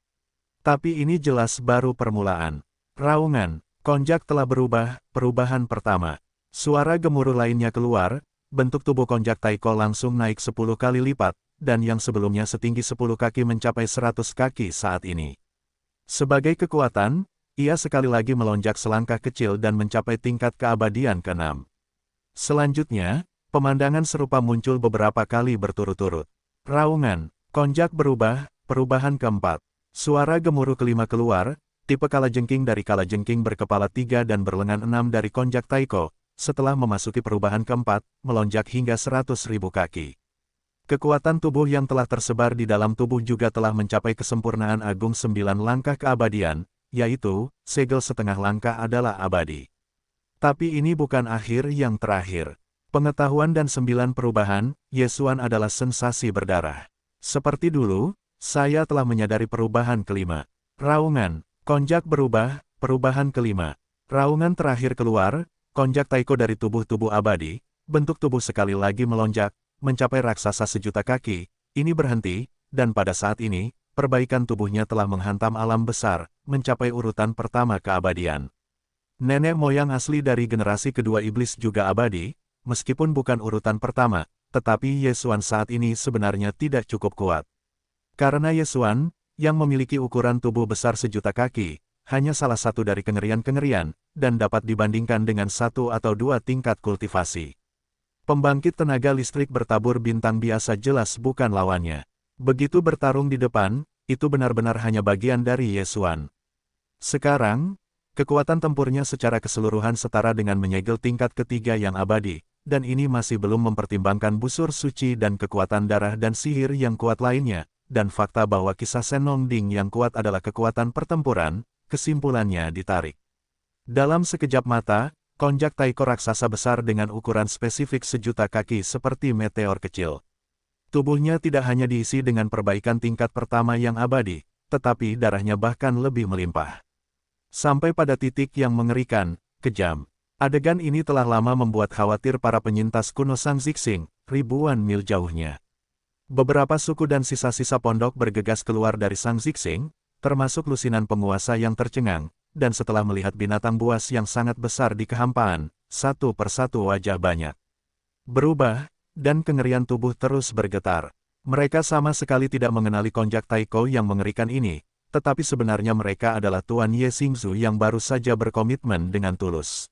Tapi ini jelas baru permulaan. Raungan, konjak telah berubah, perubahan pertama. Suara gemuruh lainnya keluar, bentuk tubuh konjak Taiko langsung naik 10 kali lipat, dan yang sebelumnya setinggi 10 kaki mencapai 100 kaki saat ini. Sebagai kekuatan, ia sekali lagi melonjak selangkah kecil dan mencapai tingkat keabadian ke-6. Selanjutnya, pemandangan serupa muncul beberapa kali berturut-turut. Raungan, konjak berubah, perubahan keempat. Suara gemuruh kelima keluar, tipe kalajengking dari kalajengking berkepala 3 dan berlengan 6 dari konjak Taiko, setelah memasuki perubahan keempat, melonjak hingga 100.000 kaki. Kekuatan tubuh yang telah tersebar di dalam tubuh juga telah mencapai kesempurnaan agung 9 langkah keabadian, yaitu, segel setengah langkah adalah abadi. Tapi ini bukan akhir yang terakhir. Pengetahuan dan 9 perubahan, Yesuan adalah sensasi berdarah. Seperti dulu, saya telah menyadari perubahan kelima. Raungan, konjak berubah, perubahan kelima. Raungan terakhir keluar, konjak Taiko dari tubuh-tubuh abadi, bentuk tubuh sekali lagi melonjak, mencapai raksasa sejuta kaki, ini berhenti, dan pada saat ini, perbaikan tubuhnya telah menghantam alam besar, mencapai urutan pertama keabadian. Nenek moyang asli dari generasi kedua iblis juga abadi, meskipun bukan urutan pertama, tetapi Yesuan saat ini sebenarnya tidak cukup kuat. Karena Yesuan, yang memiliki ukuran tubuh besar sejuta kaki, hanya salah satu dari kengerian-kengerian, dan dapat dibandingkan dengan 1 atau 2 tingkat kultivasi. Pembangkit tenaga listrik bertabur bintang biasa jelas bukan lawannya. Begitu bertarung di depan, itu benar-benar hanya bagian dari Yesuan. Sekarang, kekuatan tempurnya secara keseluruhan setara dengan menyegel tingkat ketiga yang abadi, dan ini masih belum mempertimbangkan busur suci dan kekuatan darah dan sihir yang kuat lainnya, dan fakta bahwa kisah Senong Ding yang kuat adalah kekuatan pertempuran, kesimpulannya ditarik. Dalam sekejap mata, konjak Taiko raksasa besar dengan ukuran spesifik sejuta kaki seperti meteor kecil. Tubuhnya tidak hanya diisi dengan perbaikan tingkat pertama yang abadi, tetapi darahnya bahkan lebih melimpah. Sampai pada titik yang mengerikan, kejam. Adegan ini telah lama membuat khawatir para penyintas kuno Sang Zixing, ribuan mil jauhnya. Beberapa suku dan sisa-sisa pondok bergegas keluar dari Sang Zixing, termasuk lusinan penguasa yang tercengang, dan setelah melihat binatang buas yang sangat besar di kehampaan, satu persatu wajah banyak berubah, dan kengerian tubuh terus bergetar. Mereka sama sekali tidak mengenali konjak Taiko yang mengerikan ini, tetapi sebenarnya mereka adalah Tuan Ye Xingzu yang baru saja berkomitmen dengan tulus.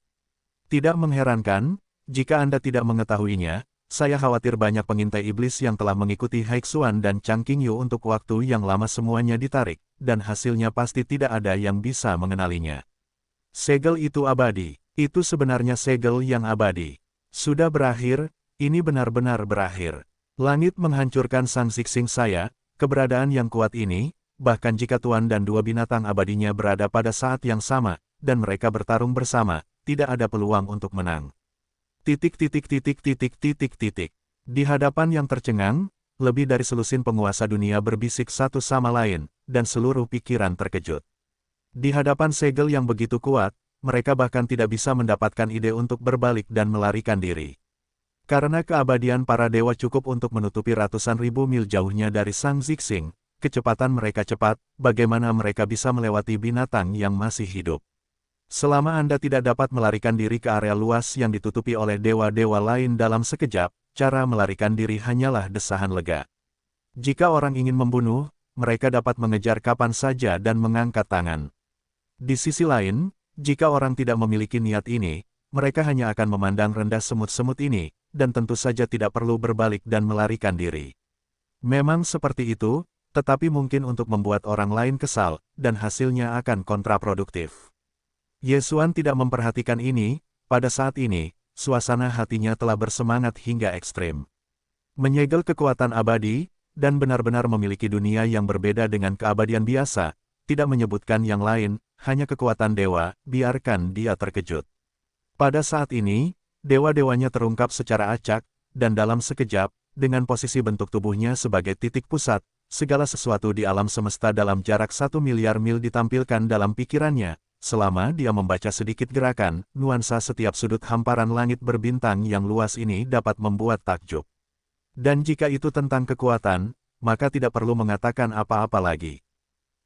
Tidak mengherankan, jika Anda tidak mengetahuinya, saya khawatir banyak pengintai iblis yang telah mengikuti Haixuan dan Chang Qingyu untuk waktu yang lama semuanya ditarik, dan hasilnya pasti tidak ada yang bisa mengenalinya. Segel itu abadi, itu sebenarnya segel yang abadi. Sudah berakhir, ini benar-benar berakhir. Langit menghancurkan Sang Zixing saya, keberadaan yang kuat ini, bahkan jika Tuan dan 2 binatang abadinya berada pada saat yang sama, dan mereka bertarung bersama, tidak ada peluang untuk menang. Di hadapan yang tercengang, lebih dari selusin penguasa dunia berbisik satu sama lain, dan seluruh pikiran terkejut. Di hadapan segel yang begitu kuat, mereka bahkan tidak bisa mendapatkan ide untuk berbalik dan melarikan diri. Karena keabadian para dewa cukup untuk menutupi ratusan ribu mil jauhnya dari Sang Zixing, kecepatan mereka cepat, bagaimana mereka bisa melewati binatang yang masih hidup. Selama Anda tidak dapat melarikan diri ke area luas yang ditutupi oleh dewa-dewa lain dalam sekejap, cara melarikan diri hanyalah desahan lega. Jika orang ingin membunuh, mereka dapat mengejar kapan saja dan mengangkat tangan. Di sisi lain, jika orang tidak memiliki niat ini, mereka hanya akan memandang rendah semut-semut ini, dan tentu saja tidak perlu berbalik dan melarikan diri. Memang seperti itu, tetapi mungkin untuk membuat orang lain kesal, dan hasilnya akan kontraproduktif. Ye Xuan tidak memperhatikan ini, pada saat ini, suasana hatinya telah bersemangat hingga ekstrim. Menyegel kekuatan abadi, dan benar-benar memiliki dunia yang berbeda dengan keabadian biasa, tidak menyebutkan yang lain, hanya kekuatan dewa, biarkan dia terkejut. Pada saat ini, dewa-dewanya terungkap secara acak, dan dalam sekejap, dengan posisi bentuk tubuhnya sebagai titik pusat, segala sesuatu di alam semesta dalam jarak 1 miliar mil ditampilkan dalam pikirannya, selama dia membaca sedikit gerakan, nuansa setiap sudut hamparan langit berbintang yang luas ini dapat membuat takjub. Dan jika itu tentang kekuatan, maka tidak perlu mengatakan apa-apa lagi.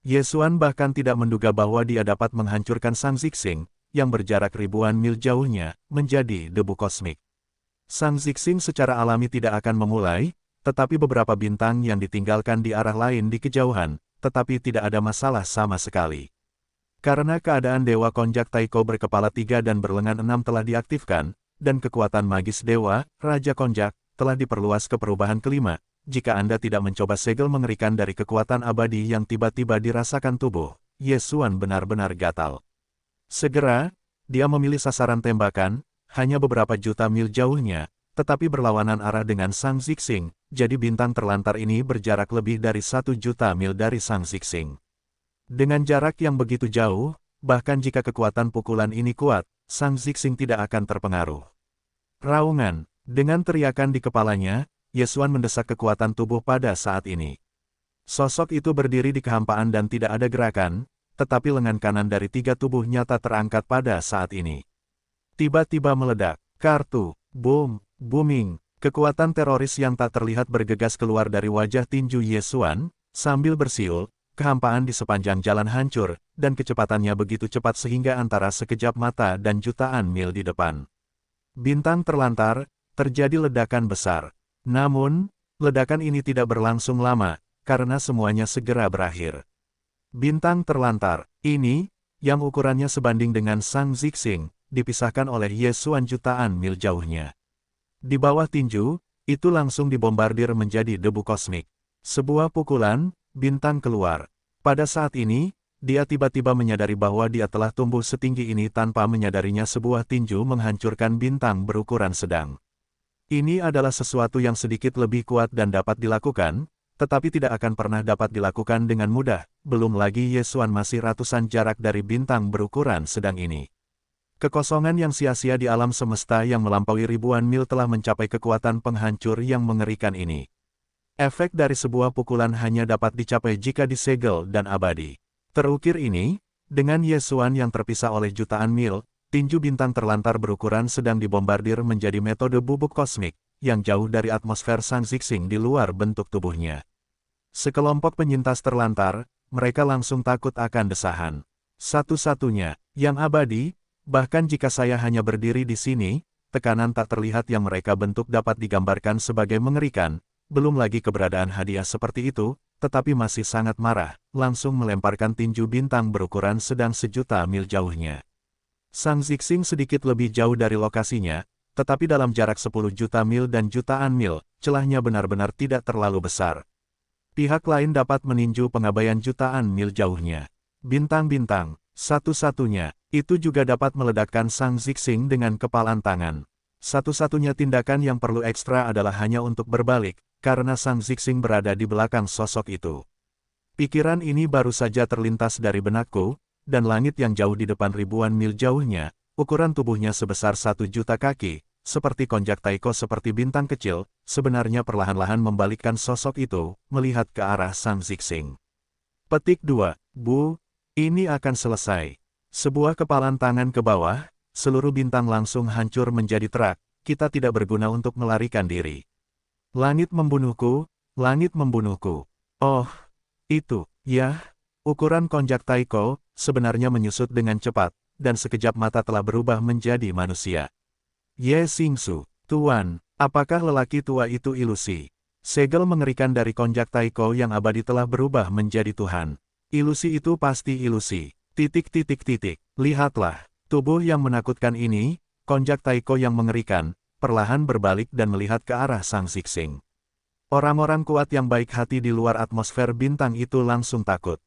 Ye Xuan bahkan tidak menduga bahwa dia dapat menghancurkan Sang Zixing, yang berjarak ribuan mil jauhnya, menjadi debu kosmik. Sang Zixing secara alami tidak akan memulai, tetapi beberapa bintang yang ditinggalkan di arah lain di kejauhan, tetapi tidak ada masalah sama sekali. Karena keadaan Dewa Konjak Taiko berkepala 3 dan berlengan 6 telah diaktifkan, dan kekuatan magis Dewa, Raja Konjak, telah diperluas ke perubahan kelima, jika Anda tidak mencoba segel mengerikan dari kekuatan abadi yang tiba-tiba dirasakan tubuh, Ye Xuan benar-benar gatal. Segera, dia memilih sasaran tembakan, hanya beberapa juta mil jauhnya, tetapi berlawanan arah dengan Sang Zixing, jadi bintang terlantar ini berjarak lebih dari 1 juta mil dari Sang Zixing. Dengan jarak yang begitu jauh, bahkan jika kekuatan pukulan ini kuat, Sang Zixing tidak akan terpengaruh. Raungan, dengan teriakan di kepalanya, Ye Xuan mendesak kekuatan tubuh pada saat ini. Sosok itu berdiri di kehampaan dan tidak ada gerakan, tetapi lengan kanan dari 3 tubuh nyata terangkat pada saat ini. Tiba-tiba meledak, kartu, booming, kekuatan teroris yang tak terlihat bergegas keluar dari wajah tinju Ye Xuan, sambil bersiul, kehampaan di sepanjang jalan hancur, dan kecepatannya begitu cepat sehingga antara sekejap mata dan jutaan mil di depan. Bintang terlantar, terjadi ledakan besar. Namun, ledakan ini tidak berlangsung lama, karena semuanya segera berakhir. Bintang terlantar, ini, yang ukurannya sebanding dengan Sang Zixing, dipisahkan oleh Ye Xuan jutaan mil jauhnya. Di bawah tinju, itu langsung dibombardir menjadi debu kosmik. Sebuah pukulan, bintang keluar. Pada saat ini, dia tiba-tiba menyadari bahwa dia telah tumbuh setinggi ini tanpa menyadarinya sebuah tinju menghancurkan bintang berukuran sedang. Ini adalah sesuatu yang sedikit lebih kuat dan dapat dilakukan, tetapi tidak akan pernah dapat dilakukan dengan mudah, belum lagi Ye Xuan masih ratusan jarak dari bintang berukuran sedang ini. Kekosongan yang sia-sia di alam semesta yang melampaui ribuan mil telah mencapai kekuatan penghancur yang mengerikan ini. Efek dari sebuah pukulan hanya dapat dicapai jika disegel dan abadi. Terukir ini, dengan Ye Xuan yang terpisah oleh jutaan mil, tinju bintang terlantar berukuran sedang dibombardir menjadi metode bubuk kosmik, yang jauh dari atmosfer Sang Zixing di luar bentuk tubuhnya. Sekelompok penyintas terlantar, mereka langsung takut akan desahan. Satu-satunya, yang abadi, bahkan jika saya hanya berdiri di sini, tekanan tak terlihat yang mereka bentuk dapat digambarkan sebagai mengerikan, belum lagi keberadaan hadiah seperti itu, tetapi masih sangat marah, langsung melemparkan tinju bintang berukuran sedang sejuta mil jauhnya. Sang Zixing sedikit lebih jauh dari lokasinya, tetapi dalam jarak 10 juta mil dan jutaan mil, celahnya benar-benar tidak terlalu besar. Pihak lain dapat meninju pengabaian jutaan mil jauhnya. Bintang-bintang, satu-satunya, itu juga dapat meledakkan Sang Zixing dengan kepalan tangan. Satu-satunya tindakan yang perlu ekstra adalah hanya untuk berbalik, karena Sang Zixing berada di belakang sosok itu. Pikiran ini baru saja terlintas dari benakku, dan langit yang jauh di depan ribuan mil jauhnya, ukuran tubuhnya sebesar 1 juta kaki, seperti Konjak Taiko seperti bintang kecil, sebenarnya perlahan-lahan membalikkan sosok itu, melihat ke arah Sang Zixing. Petik 2. Ini akan selesai. Sebuah kepalan tangan ke bawah, seluruh bintang langsung hancur menjadi terak, kita tidak berguna untuk melarikan diri. Langit membunuhku, langit membunuhku. Oh, itu, ya. Ukuran Konjak Taiko, sebenarnya menyusut dengan cepat, dan sekejap mata telah berubah menjadi manusia. Ye Xingsu, Tuan, apakah lelaki tua itu ilusi? Segel mengerikan dari konjak Taiko yang abadi telah berubah menjadi Tuhan. Ilusi itu pasti ilusi. Lihatlah, tubuh yang menakutkan ini, konjak Taiko yang mengerikan, perlahan berbalik dan melihat ke arah Sang Zixing. Orang-orang kuat yang baik hati di luar atmosfer bintang itu langsung takut.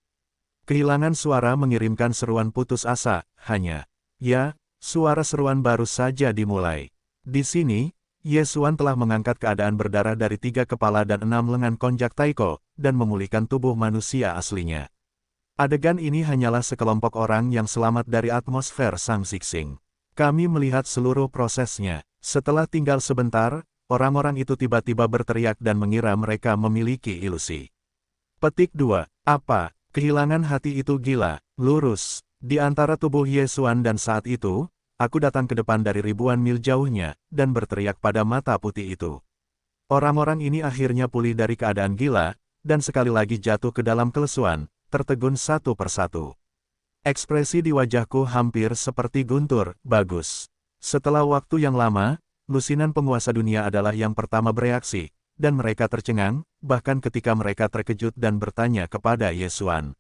Kehilangan suara mengirimkan seruan putus asa, hanya, ya, suara seruan baru saja dimulai. Di sini, Yesuan telah mengangkat keadaan berdarah dari 3 kepala dan 6 lengan konjak Taiko, dan memulihkan tubuh manusia aslinya. Adegan ini hanyalah sekelompok orang yang selamat dari atmosfer Sang Zixing. Kami melihat seluruh prosesnya. Setelah tinggal sebentar, orang-orang itu tiba-tiba berteriak dan mengira mereka memiliki ilusi. Petik 2. Apa? Kehilangan hati itu gila, lurus. Di antara tubuh Yesuan dan saat itu, aku datang ke depan dari ribuan mil jauhnya, dan berteriak pada mata putih itu. Orang-orang ini akhirnya pulih dari keadaan gila, dan sekali lagi jatuh ke dalam kelesuan, tertegun satu persatu. Ekspresi di wajahku hampir seperti guntur, bagus. Setelah waktu yang lama, lusinan penguasa dunia adalah yang pertama bereaksi, dan mereka tercengang, bahkan ketika mereka terkejut dan bertanya kepada Yesuan.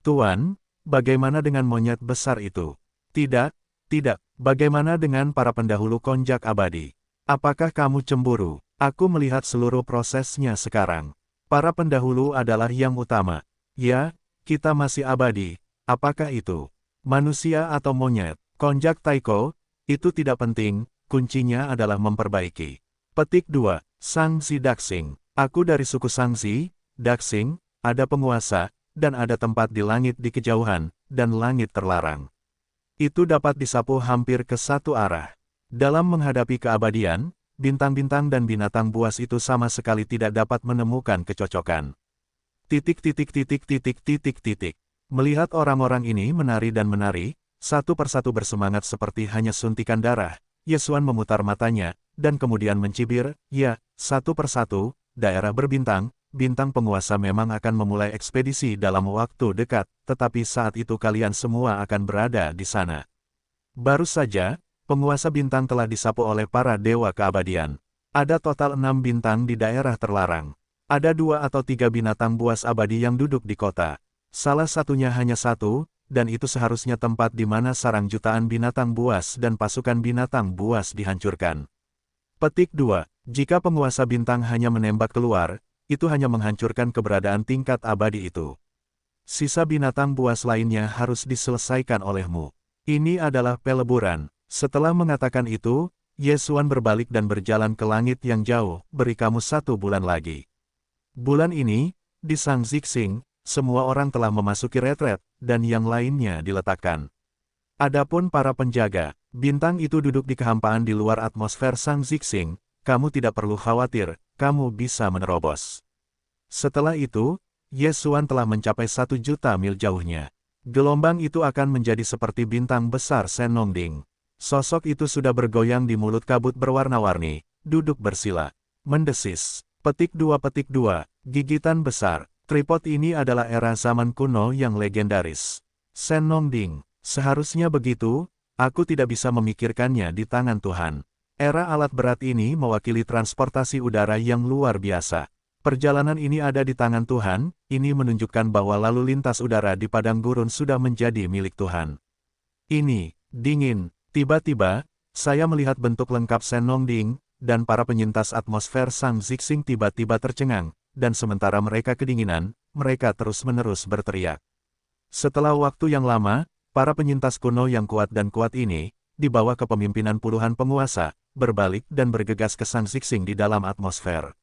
Tuan, bagaimana dengan monyet besar itu? Tidak. Bagaimana dengan para pendahulu konjak abadi? Apakah kamu cemburu? Aku melihat seluruh prosesnya sekarang. Para pendahulu adalah yang utama. Ya, kita masih abadi. Apakah itu manusia atau monyet? Konjak Taiko, itu tidak penting, kuncinya adalah memperbaiki. Petik 2. Sangsi Daxing. Aku dari suku Sangsi, Daxing, ada penguasa, dan ada tempat di langit di kejauhan, dan langit terlarang. Itu dapat disapu hampir ke satu arah. Dalam menghadapi keabadian, bintang-bintang dan binatang buas itu sama sekali tidak dapat menemukan kecocokan. Melihat orang-orang ini menari dan menari, satu persatu bersemangat seperti hanya suntikan darah, Yesuan memutar matanya, dan kemudian mencibir, ya, satu persatu, daerah berbintang, bintang penguasa memang akan memulai ekspedisi dalam waktu dekat, tetapi saat itu kalian semua akan berada di sana. Baru saja, penguasa bintang telah disapu oleh para dewa keabadian. Ada total 6 bintang di daerah terlarang. Ada 2 atau 3 binatang buas abadi yang duduk di kota. Salah satunya hanya satu, dan itu seharusnya tempat di mana sarang jutaan binatang buas dan pasukan binatang buas dihancurkan. Petik 2. Jika penguasa bintang hanya menembak keluar, itu hanya menghancurkan keberadaan tingkat abadi itu. Sisa binatang buas lainnya harus diselesaikan olehmu. Ini adalah peleburan. Setelah mengatakan itu, Yesuan berbalik dan berjalan ke langit yang jauh, beri kamu 1 bulan lagi. Bulan ini, di Sang Zixing, semua orang telah memasuki retret, dan yang lainnya diletakkan. Adapun para penjaga, bintang itu duduk di kehampaan di luar atmosfer Sang Zixing, kamu tidak perlu khawatir, kamu bisa menerobos. Setelah itu, Yesuan telah mencapai 1 juta mil jauhnya. Gelombang itu akan menjadi seperti bintang besar Senongding. Sosok itu sudah bergoyang di mulut kabut berwarna-warni, duduk bersila, mendesis. Petik 2. Gigitan besar. Tripod ini adalah era zaman kuno yang legendaris. Senongding. Seharusnya begitu, aku tidak bisa memikirkannya di tangan Tuhan. Era alat berat ini mewakili transportasi udara yang luar biasa. Perjalanan ini ada di tangan Tuhan, ini menunjukkan bahwa lalu lintas udara di padang gurun sudah menjadi milik Tuhan. Ini, dingin. Tiba-tiba, saya melihat bentuk lengkap Senongding, dan para penyintas atmosfer Sang Zixing tiba-tiba tercengang, dan sementara mereka kedinginan, mereka terus-menerus berteriak. Setelah waktu yang lama, para penyintas kuno yang kuat dan kuat ini, di bawah kepemimpinan puluhan penguasa, berbalik dan bergegas ke Sang Zixing di dalam atmosfer.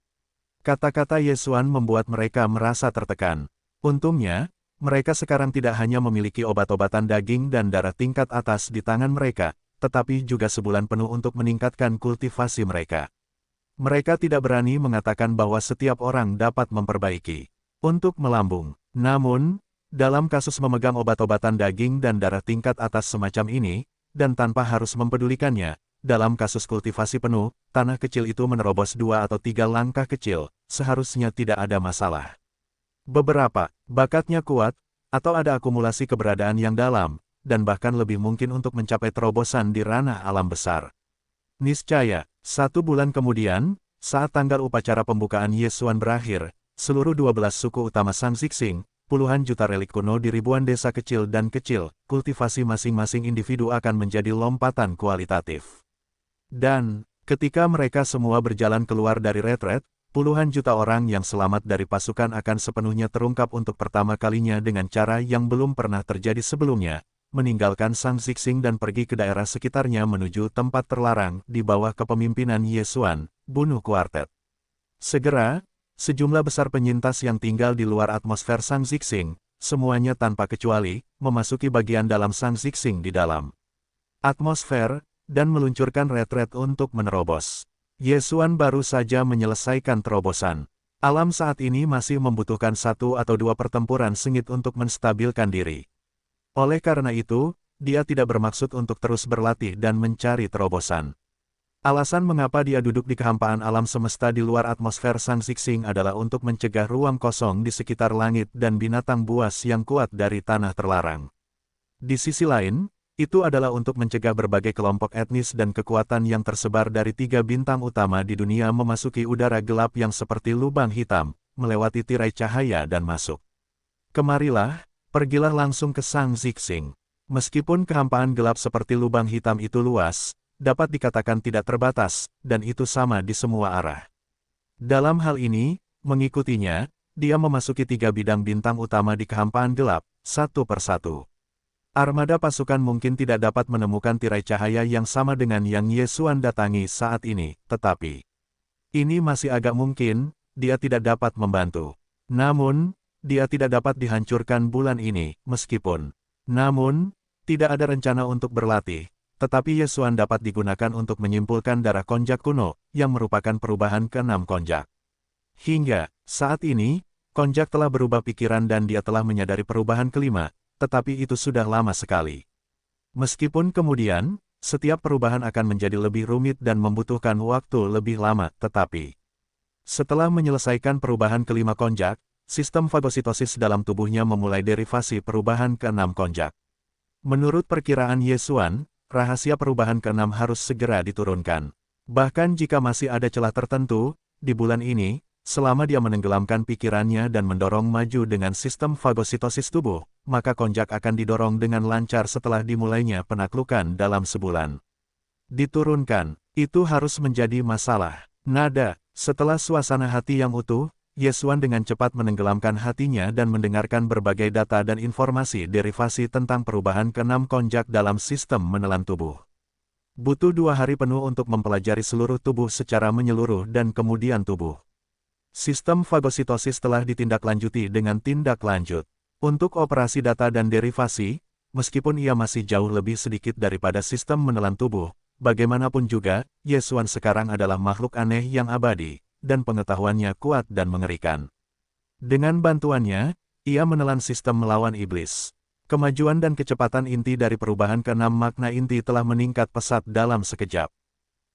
Kata-kata Yesuan membuat mereka merasa tertekan. Untungnya, mereka sekarang tidak hanya memiliki obat-obatan daging dan darah tingkat atas di tangan mereka, tetapi juga sebulan penuh untuk meningkatkan kultivasi mereka. Mereka tidak berani mengatakan bahwa setiap orang dapat memperbaiki untuk melambung. Namun, dalam kasus memegang obat-obatan daging dan darah tingkat atas semacam ini, dan tanpa harus mempedulikannya, dalam kasus kultivasi penuh, tanah kecil itu menerobos 2 atau 3 langkah kecil, seharusnya tidak ada masalah. Beberapa, bakatnya kuat, atau ada akumulasi keberadaan yang dalam, dan bahkan lebih mungkin untuk mencapai terobosan di ranah alam besar. Niscaya, 1 bulan kemudian, Saat tanggal upacara pembukaan Yesuan berakhir, seluruh 12 suku utama Sang Zixing, puluhan juta relik kuno di ribuan desa kecil dan kecil, kultivasi masing-masing individu akan menjadi lompatan kualitatif. Dan, ketika mereka semua berjalan keluar dari retret, puluhan juta orang yang selamat dari pasukan akan sepenuhnya terungkap untuk pertama kalinya dengan cara yang belum pernah terjadi sebelumnya, meninggalkan Sang Zixing dan pergi ke daerah sekitarnya menuju tempat terlarang di bawah kepemimpinan Yesuan, bunuh kuartet. Segera, sejumlah besar penyintas yang tinggal di luar atmosfer Sang Zixing, semuanya tanpa kecuali, memasuki bagian dalam Sang Zixing di dalam atmosfer, dan meluncurkan retret untuk menerobos. Yesuan baru saja menyelesaikan terobosan. Alam saat ini masih membutuhkan 1 atau 2 pertempuran sengit untuk menstabilkan diri. Oleh karena itu, dia tidak bermaksud untuk terus berlatih dan mencari terobosan. Alasan mengapa dia duduk di kehampaan alam semesta di luar atmosfer Sang Zixing adalah untuk mencegah ruang kosong di sekitar langit dan binatang buas yang kuat dari tanah terlarang. Di sisi lain, itu adalah untuk mencegah berbagai kelompok etnis dan kekuatan yang tersebar dari 3 bintang utama di dunia memasuki udara gelap yang seperti lubang hitam, melewati tirai cahaya dan masuk. Kemarilah, pergilah langsung ke Sang Zixing. Meskipun kehampaan gelap seperti lubang hitam itu luas, dapat dikatakan tidak terbatas, dan itu sama di semua arah. Dalam hal ini, mengikutinya, dia memasuki 3 bidang bintang utama di kehampaan gelap, satu persatu. Armada pasukan mungkin tidak dapat menemukan tirai cahaya yang sama dengan yang Yesuan datangi saat ini, tetapi ini masih agak mungkin, dia tidak dapat membantu. Namun, dia tidak dapat dihancurkan bulan ini, meskipun. Namun, tidak ada rencana untuk berlatih, tetapi Yesuan dapat digunakan untuk menyimpulkan darah konjak kuno, yang merupakan perubahan ke-6 konjak. Hingga saat ini, konjak telah berubah pikiran dan dia telah menyadari perubahan kelima, tetapi itu sudah lama sekali. Meskipun kemudian, setiap perubahan akan menjadi lebih rumit dan membutuhkan waktu lebih lama, tetapi setelah menyelesaikan perubahan kelima konjak, sistem fagositosis dalam tubuhnya memulai derivasi perubahan ke-6 konjak. Menurut perkiraan Yesuan, rahasia perubahan ke-6 harus segera diturunkan. Bahkan jika masih ada celah tertentu, di bulan ini, selama dia menenggelamkan pikirannya dan mendorong maju dengan sistem fagositosis tubuh, maka konjak akan didorong dengan lancar setelah dimulainya penaklukan dalam sebulan. Diturunkan, itu harus menjadi masalah. Nada, setelah suasana hati yang utuh, Yesuan dengan cepat menenggelamkan hatinya dan mendengarkan berbagai data dan informasi derivasi tentang perubahan ke-6 konjak dalam sistem menelan tubuh. Butuh 2 hari penuh untuk mempelajari seluruh tubuh secara menyeluruh dan kemudian tubuh. Sistem fagositosis telah ditindaklanjuti dengan tindak lanjut. Untuk operasi data dan derivasi, meskipun ia masih jauh lebih sedikit daripada sistem menelan tubuh, bagaimanapun juga, Yesuan sekarang adalah makhluk aneh yang abadi, dan pengetahuannya kuat dan mengerikan. Dengan bantuannya, ia menelan sistem melawan iblis. Kemajuan dan kecepatan inti dari perubahan ke-6 makna inti telah meningkat pesat dalam sekejap.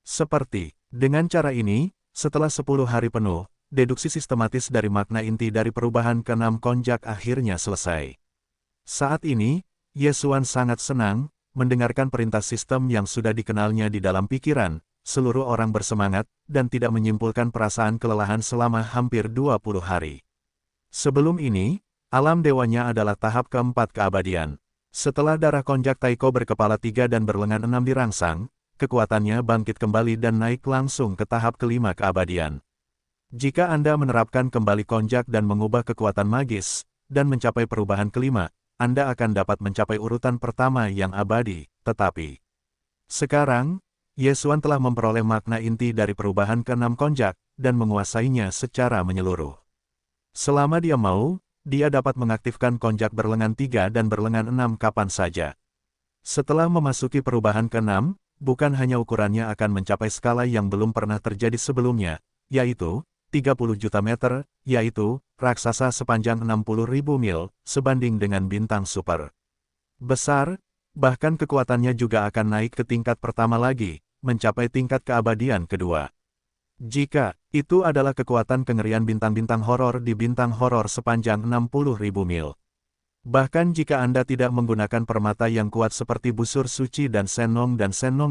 Seperti, dengan cara ini, setelah 10 hari penuh, deduksi sistematis dari makna inti dari perubahan ke-6 konjak akhirnya selesai. Saat ini, Yesuan sangat senang, mendengarkan perintah sistem yang sudah dikenalnya di dalam pikiran, seluruh orang bersemangat, dan tidak menyimpulkan perasaan kelelahan selama hampir 20 hari. Sebelum ini, alam dewanya adalah tahap keempat keabadian. Setelah darah konjak Taiko berkepala 3 dan berlengan 6 dirangsang, kekuatannya bangkit kembali dan naik langsung ke tahap kelima keabadian. Jika Anda menerapkan kembali konjak dan mengubah kekuatan magis, dan mencapai perubahan kelima, Anda akan dapat mencapai urutan pertama yang abadi, tetapi sekarang, Yesuan telah memperoleh makna inti dari perubahan ke-6 konjak, dan menguasainya secara menyeluruh. Selama dia mau, dia dapat mengaktifkan konjak berlengan 3 dan berlengan 6 kapan saja. Setelah memasuki perubahan ke-6, bukan hanya ukurannya akan mencapai skala yang belum pernah terjadi sebelumnya, yaitu 30 juta meter, yaitu raksasa sepanjang 60.000 mil, sebanding dengan bintang super besar, bahkan kekuatannya juga akan naik ke tingkat pertama lagi, mencapai tingkat keabadian kedua. Jika itu adalah kekuatan kengerian bintang-bintang horor di bintang horor sepanjang 60.000 mil. Bahkan jika Anda tidak menggunakan permata yang kuat seperti busur suci dan Sennong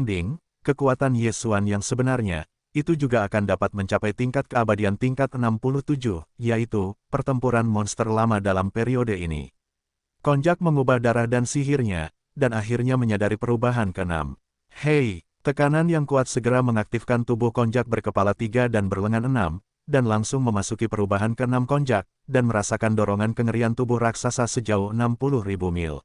Ding, kekuatan Yesuan yang sebenarnya, itu juga akan dapat mencapai tingkat keabadian tingkat 67, yaitu pertempuran monster lama dalam periode ini. Konjak mengubah darah dan sihirnya, dan akhirnya menyadari perubahan ke-6. Hei, tekanan yang kuat segera mengaktifkan tubuh Konjak berkepala 3 dan berlengan 6, dan langsung memasuki perubahan ke-6 Konjak, dan merasakan dorongan kengerian tubuh raksasa sejauh 60.000 mil.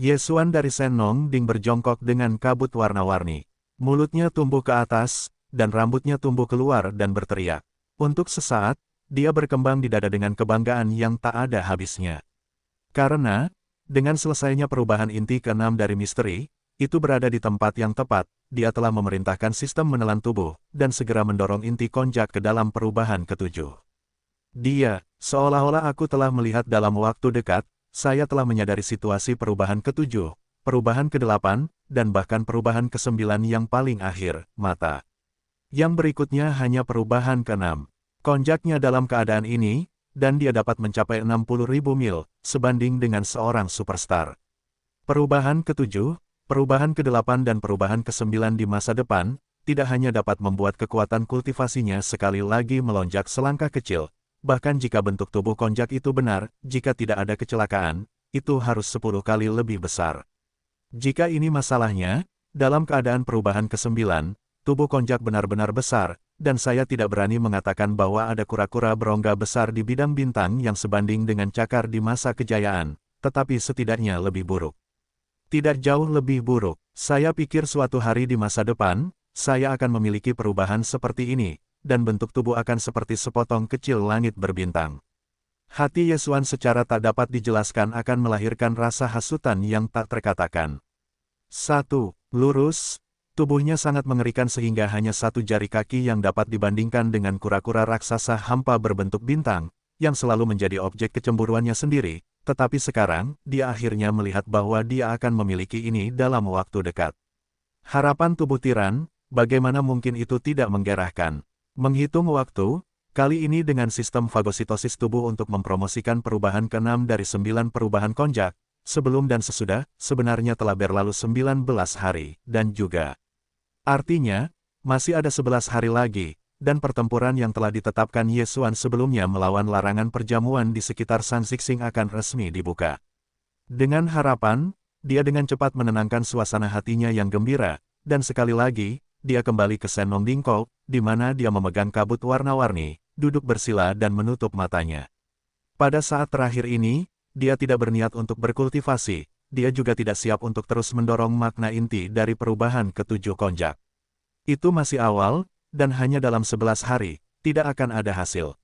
Ye Xuan dari Sennong Ding berjongkok dengan kabut warna-warni. Mulutnya tumbuh ke atas, dan rambutnya tumbuh keluar dan berteriak. Untuk sesaat, dia berkembang di dada dengan kebanggaan yang tak ada habisnya. Karena, dengan selesainya perubahan inti ke-6 dari misteri, itu berada di tempat yang tepat, dia telah memerintahkan sistem menelan tubuh, dan segera mendorong inti Konjak ke dalam perubahan ke-7. Dia, seolah-olah aku telah melihat dalam waktu dekat, saya telah menyadari situasi perubahan ke-7, perubahan ke-8, dan bahkan perubahan ke-9 yang paling akhir, mata. Yang berikutnya hanya perubahan ke-6. Konjaknya dalam keadaan ini, dan dia dapat mencapai 60.000 mil, sebanding dengan seorang superstar. Perubahan ke-7, perubahan ke-8 dan perubahan ke-9 di masa depan, tidak hanya dapat membuat kekuatan kultivasinya sekali lagi melonjak selangkah kecil, bahkan jika bentuk tubuh Konjak itu benar, jika tidak ada kecelakaan, itu harus 10 kali lebih besar. Jika ini masalahnya, dalam keadaan perubahan ke-9, tubuh Konjak benar-benar besar, dan saya tidak berani mengatakan bahwa ada kura-kura berongga besar di bidang bintang yang sebanding dengan cakar di masa kejayaan, tetapi setidaknya lebih buruk. Tidak jauh lebih buruk, saya pikir suatu hari di masa depan, saya akan memiliki perubahan seperti ini, dan bentuk tubuh akan seperti sepotong kecil langit berbintang. Hati Ye Xuan secara tak dapat dijelaskan akan melahirkan rasa hasutan yang tak terkatakan. 1. Lurus. Tubuhnya sangat mengerikan sehingga hanya satu jari kaki yang dapat dibandingkan dengan kura-kura raksasa hampa berbentuk bintang, yang selalu menjadi objek kecemburuannya sendiri, tetapi sekarang, dia akhirnya melihat bahwa dia akan memiliki ini dalam waktu dekat. Harapan tubuh tiran, bagaimana mungkin itu tidak menggerahkan? Menghitung waktu, kali ini dengan sistem fagositosis tubuh untuk mempromosikan perubahan ke-6 dari 9 perubahan Konjak, sebelum dan sesudah, sebenarnya telah berlalu 19 hari, dan juga artinya, masih ada 11 hari lagi, dan pertempuran yang telah ditetapkan Ye Xuan sebelumnya melawan larangan perjamuan di sekitar San Xixing akan resmi dibuka. Dengan harapan, dia dengan cepat menenangkan suasana hatinya yang gembira, dan sekali lagi, dia kembali ke Sennong Dingkou, di mana dia memegang kabut warna-warni, duduk bersila dan menutup matanya. Pada saat terakhir ini, dia tidak berniat untuk berkultivasi, dia juga tidak siap untuk terus mendorong makna inti dari perubahan ke-7 Konjak. Itu masih awal, dan hanya dalam 11 hari, tidak akan ada hasil.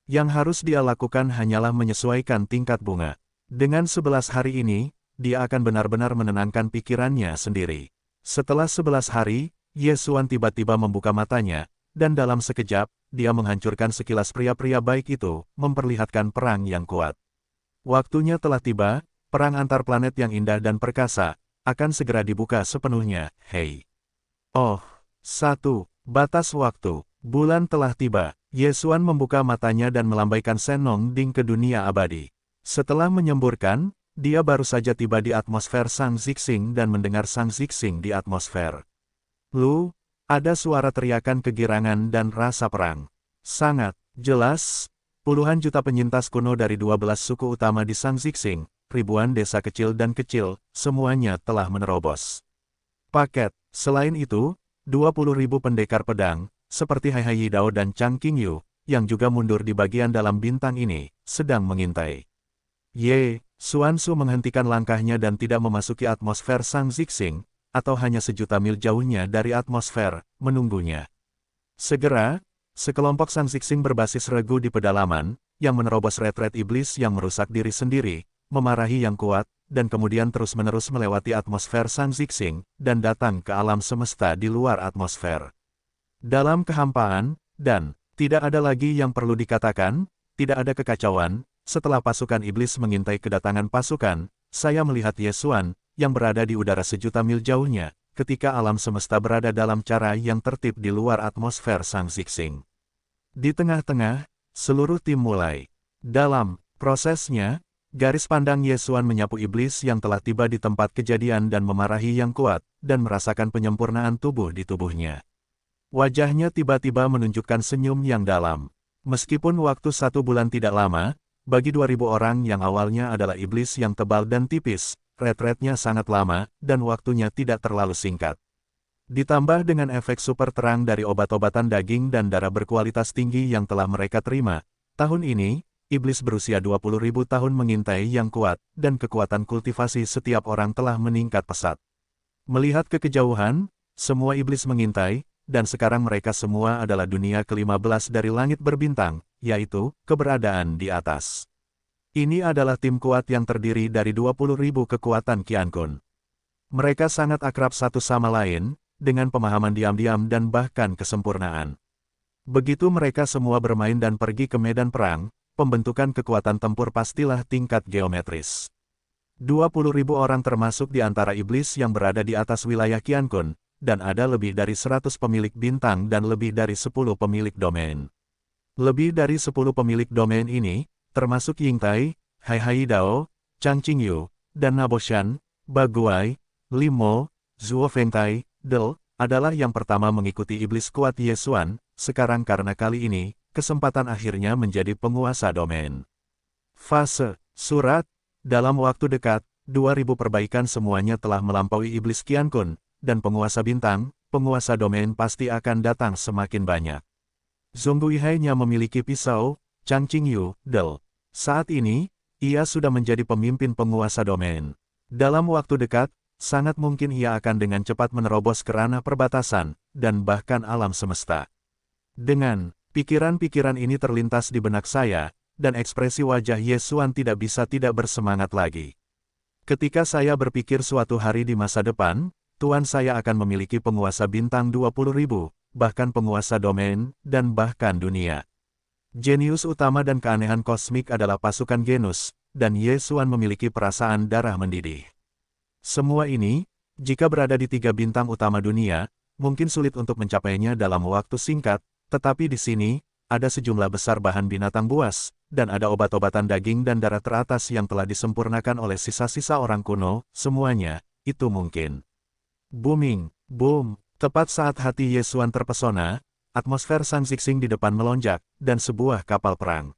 Yang harus dia lakukan hanyalah menyesuaikan tingkat bunga. Dengan 11 hari ini, dia akan benar-benar menenangkan pikirannya sendiri. Setelah 11 hari, Ye Xuan tiba-tiba membuka matanya, dan dalam sekejap, dia menghancurkan sekilas pria-pria baik itu, memperlihatkan perang yang kuat. Waktunya telah tiba, perang antar planet yang indah dan perkasa, akan segera dibuka sepenuhnya, hei. Oh, 1. Batas waktu. Bulan telah tiba. Ye Xuan membuka matanya dan melambaikan Sennong Ding ke dunia abadi. Setelah menyemburkan, dia baru saja tiba di atmosfer San Xixing dan mendengar San Xixing di atmosfer. Lu, ada suara teriakan kegirangan dan rasa perang. Sangat jelas, puluhan juta penyintas kuno dari 12 suku utama di San Xixing, ribuan desa kecil dan kecil, semuanya telah menerobos paket. Selain itu, 20.000 pendekar pedang, seperti Hai Yidao dan Chang Qingyu, yang juga mundur di bagian dalam bintang ini, sedang mengintai. Ye Xuan Su menghentikan langkahnya dan tidak memasuki atmosfer San Xixing, atau hanya sejuta mil jauhnya dari atmosfer, menunggunya. Segera, sekelompok San Xixing berbasis regu di pedalaman, yang menerobos retret iblis yang merusak diri sendiri, memarahi yang kuat, dan kemudian terus-menerus melewati atmosfer San Xixing, dan datang ke alam semesta di luar atmosfer. Dalam kehampaan, dan tidak ada lagi yang perlu dikatakan, tidak ada kekacauan, setelah pasukan iblis mengintai kedatangan pasukan, saya melihat Ye Xuan, yang berada di udara sejuta mil jauhnya, ketika alam semesta berada dalam cara yang tertib di luar atmosfer San Xixing. Di tengah-tengah, seluruh tim mulai. Dalam prosesnya, garis pandang Ye Xuan menyapu iblis yang telah tiba di tempat kejadian dan memarahi yang kuat, dan merasakan penyempurnaan tubuh di tubuhnya. Wajahnya tiba-tiba menunjukkan senyum yang dalam. Meskipun waktu 1 bulan tidak lama, bagi 2000 orang yang awalnya adalah iblis yang tebal dan tipis, retretnya sangat lama, dan waktunya tidak terlalu singkat. Ditambah dengan efek super terang dari obat-obatan daging dan darah berkualitas tinggi yang telah mereka terima, tahun ini, iblis berusia 20.000 tahun mengintai yang kuat, dan kekuatan kultivasi setiap orang telah meningkat pesat. Melihat ke kejauhan, semua iblis mengintai, dan sekarang mereka semua adalah dunia ke-15 dari langit berbintang, yaitu, keberadaan di atas. Ini adalah tim kuat yang terdiri dari 20.000 kekuatan Qiankun. Mereka sangat akrab satu sama lain, dengan pemahaman diam-diam dan bahkan kesempurnaan. Begitu mereka semua bermain dan pergi ke medan perang, pembentukan kekuatan tempur pastilah tingkat geometris. 20.000 orang termasuk di antara iblis yang berada di atas wilayah Qiankun, dan ada lebih dari 100 pemilik bintang dan lebih dari 10 pemilik domain. Lebih dari 10 pemilik domain ini, termasuk Yingtai, Hai Dao, Chang Qingyu, dan Naboshan, Baguai, Limo, Zuo Fengtai, Del, adalah yang pertama mengikuti iblis kuat Yesuan, sekarang karena kali ini, kesempatan akhirnya menjadi penguasa domain. Fase, surat, dalam waktu dekat, 2000 perbaikan semuanya telah melampaui iblis Qiankun, dan penguasa bintang, penguasa domain pasti akan datang semakin banyak. Zhongguihai-nya memiliki pisau, Chang Qingyu, Del. Saat ini, ia sudah menjadi pemimpin penguasa domain. Dalam waktu dekat, sangat mungkin ia akan dengan cepat menerobos ke ranah perbatasan, dan bahkan alam semesta. Dengan pikiran-pikiran ini terlintas di benak saya, dan ekspresi wajah Yesuan tidak bisa tidak bersemangat lagi. Ketika saya berpikir suatu hari di masa depan, Tuan saya akan memiliki penguasa bintang 20.000, bahkan penguasa domain, dan bahkan dunia. Jenius utama dan keanehan kosmik adalah pasukan genus, dan Yesuan memiliki perasaan darah mendidih. Semua ini, jika berada di 3 bintang utama dunia, mungkin sulit untuk mencapainya dalam waktu singkat, tetapi di sini, ada sejumlah besar bahan binatang buas, dan ada obat-obatan daging dan darah teratas yang telah disempurnakan oleh sisa-sisa orang kuno, semuanya, itu mungkin. Booming, boom, tepat saat hati Yesuan terpesona, atmosfer Sang Zixing di depan melonjak, dan sebuah kapal perang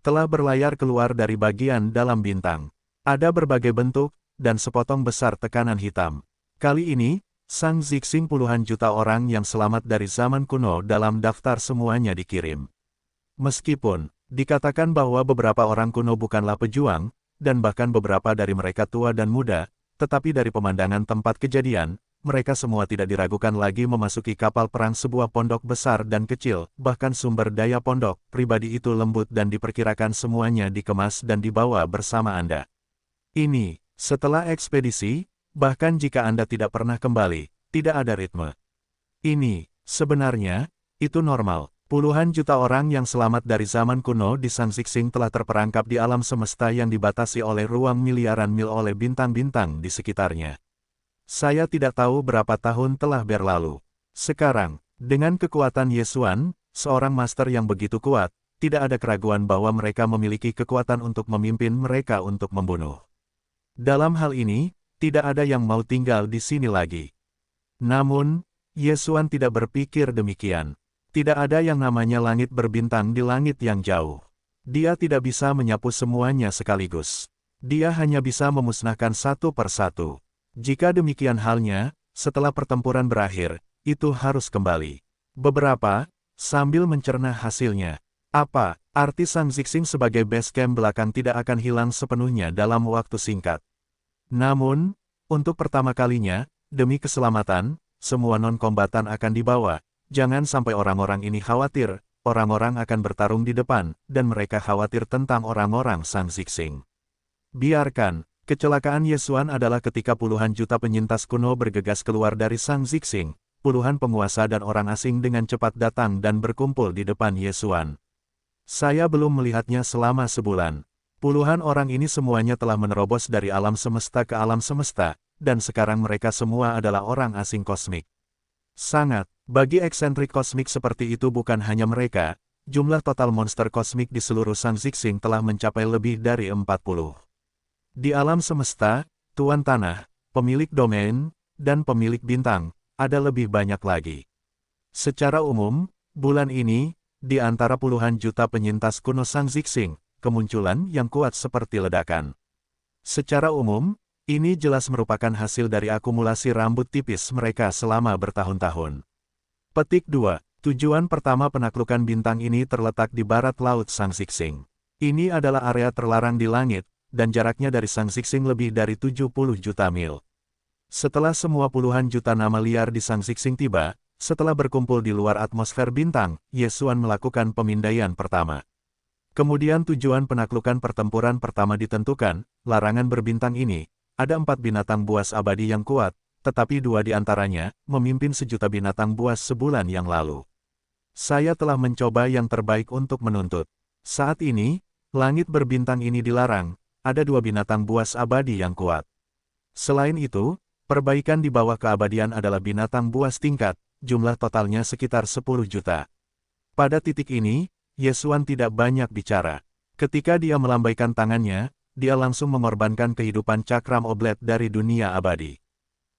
telah berlayar keluar dari bagian dalam bintang. Ada berbagai bentuk, dan sepotong besar tekanan hitam. Kali ini, Sang Zixing puluhan juta orang yang selamat dari zaman kuno dalam daftar semuanya dikirim. Meskipun, dikatakan bahwa beberapa orang kuno bukanlah pejuang, dan bahkan beberapa dari mereka tua dan muda, tetapi dari pemandangan tempat kejadian, mereka semua tidak diragukan lagi memasuki kapal perang sebuah pondok besar dan kecil, bahkan sumber daya pondok, pribadi itu lembut dan diperkirakan semuanya dikemas dan dibawa bersama Anda. Ini, setelah ekspedisi, bahkan jika Anda tidak pernah kembali, tidak ada ritme. Ini, sebenarnya, itu normal. Puluhan juta orang yang selamat dari zaman kuno di Sang Zixing telah terperangkap di alam semesta yang dibatasi oleh ruang miliaran mil oleh bintang-bintang di sekitarnya. Saya tidak tahu berapa tahun telah berlalu. Sekarang, dengan kekuatan Yesuan, seorang master yang begitu kuat, tidak ada keraguan bahwa mereka memiliki kekuatan untuk memimpin mereka untuk membunuh. Dalam hal ini, tidak ada yang mau tinggal di sini lagi. Namun, Yesuan tidak berpikir demikian. Tidak ada yang namanya langit berbintang di langit yang jauh. Dia tidak bisa menyapu semuanya sekaligus. Dia hanya bisa memusnahkan satu persatu. Jika demikian halnya, setelah pertempuran berakhir, itu harus kembali. Beberapa, sambil mencerna hasilnya. Apa, arti Sang Zixing sebagai base camp belakang tidak akan hilang sepenuhnya dalam waktu singkat. Namun, untuk pertama kalinya, demi keselamatan, semua non-kombatan akan dibawa. Jangan sampai orang-orang ini khawatir, orang-orang akan bertarung di depan, dan mereka khawatir tentang orang-orang Sang Zixing. Biarkan, kecelakaan Yesuan adalah ketika puluhan juta penyintas kuno bergegas keluar dari Sang Zixing, puluhan penguasa dan orang asing dengan cepat datang dan berkumpul di depan Yesuan. Saya belum melihatnya selama sebulan. Puluhan orang ini semuanya telah menerobos dari alam semesta ke alam semesta, dan sekarang mereka semua adalah orang asing kosmik. Sangat. Bagi eksentrik kosmik seperti itu bukan hanya mereka, jumlah total monster kosmik di seluruh Sang Zixing telah mencapai lebih dari 40. Di alam semesta, Tuan Tanah, pemilik domain, dan pemilik bintang, ada lebih banyak lagi. Secara umum, bulan ini, di antara puluhan juta penyintas kuno Sang Zixing, kemunculan yang kuat seperti ledakan. Secara umum, ini jelas merupakan hasil dari akumulasi rambut tipis mereka selama bertahun-tahun. Petik 2. Tujuan pertama penaklukan bintang ini terletak di barat laut Sang Zixing. Ini adalah area terlarang di langit, dan jaraknya dari Sang Zixing lebih dari 70 juta mil. Setelah semua puluhan juta nama liar di Sang Zixing tiba, setelah berkumpul di luar atmosfer bintang, Ye Xuan melakukan pemindaian pertama. Kemudian tujuan penaklukan pertempuran pertama ditentukan, larangan berbintang ini, ada 4 binatang buas abadi yang kuat, tetapi 2 di antaranya, memimpin sejuta binatang buas sebulan yang lalu. Saya telah mencoba yang terbaik untuk menuntut. Saat ini, langit berbintang ini dilarang, ada 2 binatang buas abadi yang kuat. Selain itu, perbaikan di bawah keabadian adalah binatang buas tingkat, jumlah totalnya sekitar 10 juta. Pada titik ini, Ye Xuan tidak banyak bicara. Ketika dia melambaikan tangannya, dia langsung mengorbankan kehidupan cakram oblet dari dunia abadi.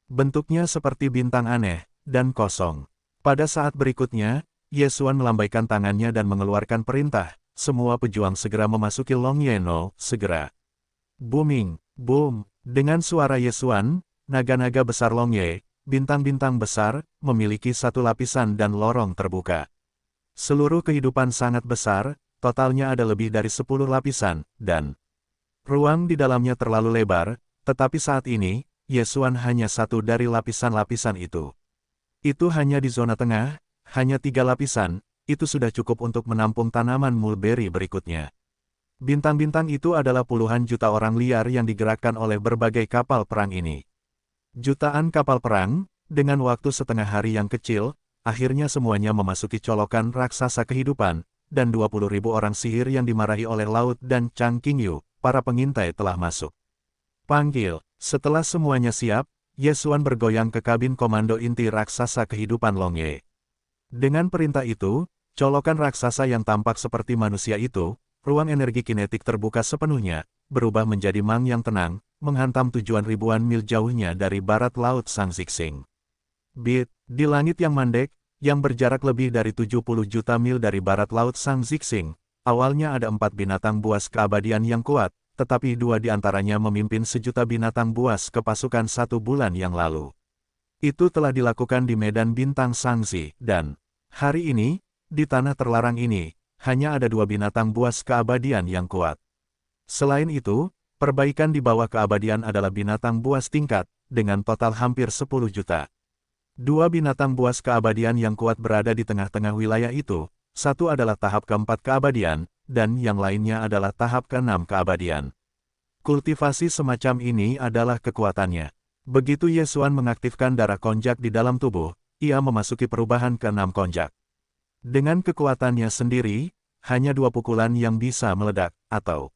Bentuknya seperti bintang aneh, dan kosong. Pada saat berikutnya, Ye Xuan melambaikan tangannya dan mengeluarkan perintah, semua pejuang segera memasuki Long Ye No, segera. Booming, boom, dengan suara Ye Xuan, naga-naga besar Long Ye, bintang-bintang besar, memiliki satu lapisan dan lorong terbuka. Seluruh kehidupan sangat besar, totalnya ada lebih dari 10 lapisan, dan ruang di dalamnya terlalu lebar, tetapi saat ini, Ye Xuan hanya satu dari lapisan-lapisan itu. Itu hanya di zona tengah, hanya 3 lapisan, itu sudah cukup untuk menampung tanaman mulberry berikutnya. Bintang-bintang itu adalah puluhan juta orang liar yang digerakkan oleh berbagai kapal perang ini. Jutaan kapal perang, dengan waktu setengah hari yang kecil, akhirnya semuanya memasuki colokan raksasa kehidupan, dan 20.000 orang sihir yang dimarahi oleh Laut dan Chang Qingyu, para pengintai telah masuk. Panggil, setelah semuanya siap, Ye Xuan bergoyang ke kabin komando inti raksasa kehidupan Long Ye. Dengan perintah itu, colokan raksasa yang tampak seperti manusia itu, ruang energi kinetik terbuka sepenuhnya, berubah menjadi mang yang tenang, menghantam tujuan ribuan mil jauhnya dari barat laut Sang Zixing. Di langit yang mandek, yang berjarak lebih dari 70 juta mil dari barat laut Sang Zixing, awalnya ada 4 binatang buas keabadian yang kuat, tetapi 2 di antaranya memimpin sejuta binatang buas ke pasukan 1 bulan yang lalu. Itu telah dilakukan di medan bintang Shangzi, dan hari ini, di tanah terlarang ini, hanya ada 2 binatang buas keabadian yang kuat. Selain itu, perbaikan di bawah keabadian adalah binatang buas tingkat, dengan total hampir 10 juta. 2 binatang buas keabadian yang kuat berada di tengah-tengah wilayah itu, satu adalah tahap keempat keabadian, dan yang lainnya adalah tahap keenam keabadian. Kultivasi semacam ini adalah kekuatannya. Begitu Ye Xuan mengaktifkan darah konjak di dalam tubuh, ia memasuki perubahan ke-6 konjak. Dengan kekuatannya sendiri, hanya 2 pukulan yang bisa meledak, atau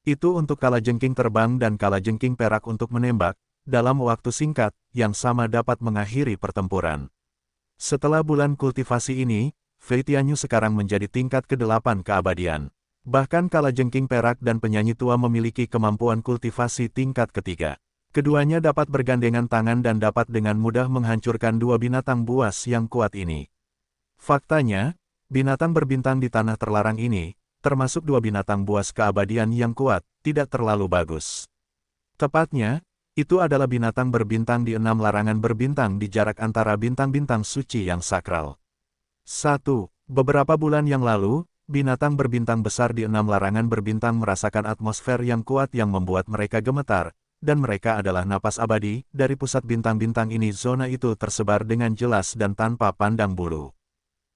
itu untuk kalajengking terbang dan kalajengking perak untuk menembak, dalam waktu singkat, yang sama dapat mengakhiri pertempuran. Setelah bulan kultivasi ini, Fei Tianyu sekarang menjadi tingkat ke-8 keabadian. Bahkan kalajengking perak dan penyanyi tua memiliki kemampuan kultivasi tingkat ketiga. Keduanya dapat bergandengan tangan dan dapat dengan mudah menghancurkan 2 binatang buas yang kuat ini. Faktanya, binatang berbintang di tanah terlarang ini, termasuk 2 binatang buas keabadian yang kuat, tidak terlalu bagus. Tepatnya, itu adalah binatang berbintang di 6 larangan berbintang di jarak antara bintang-bintang suci yang sakral. 1. Beberapa bulan yang lalu, binatang berbintang besar di 6 larangan berbintang merasakan atmosfer yang kuat yang membuat mereka gemetar, dan mereka adalah napas abadi. Dari pusat bintang-bintang ini zona itu tersebar dengan jelas dan tanpa pandang bulu.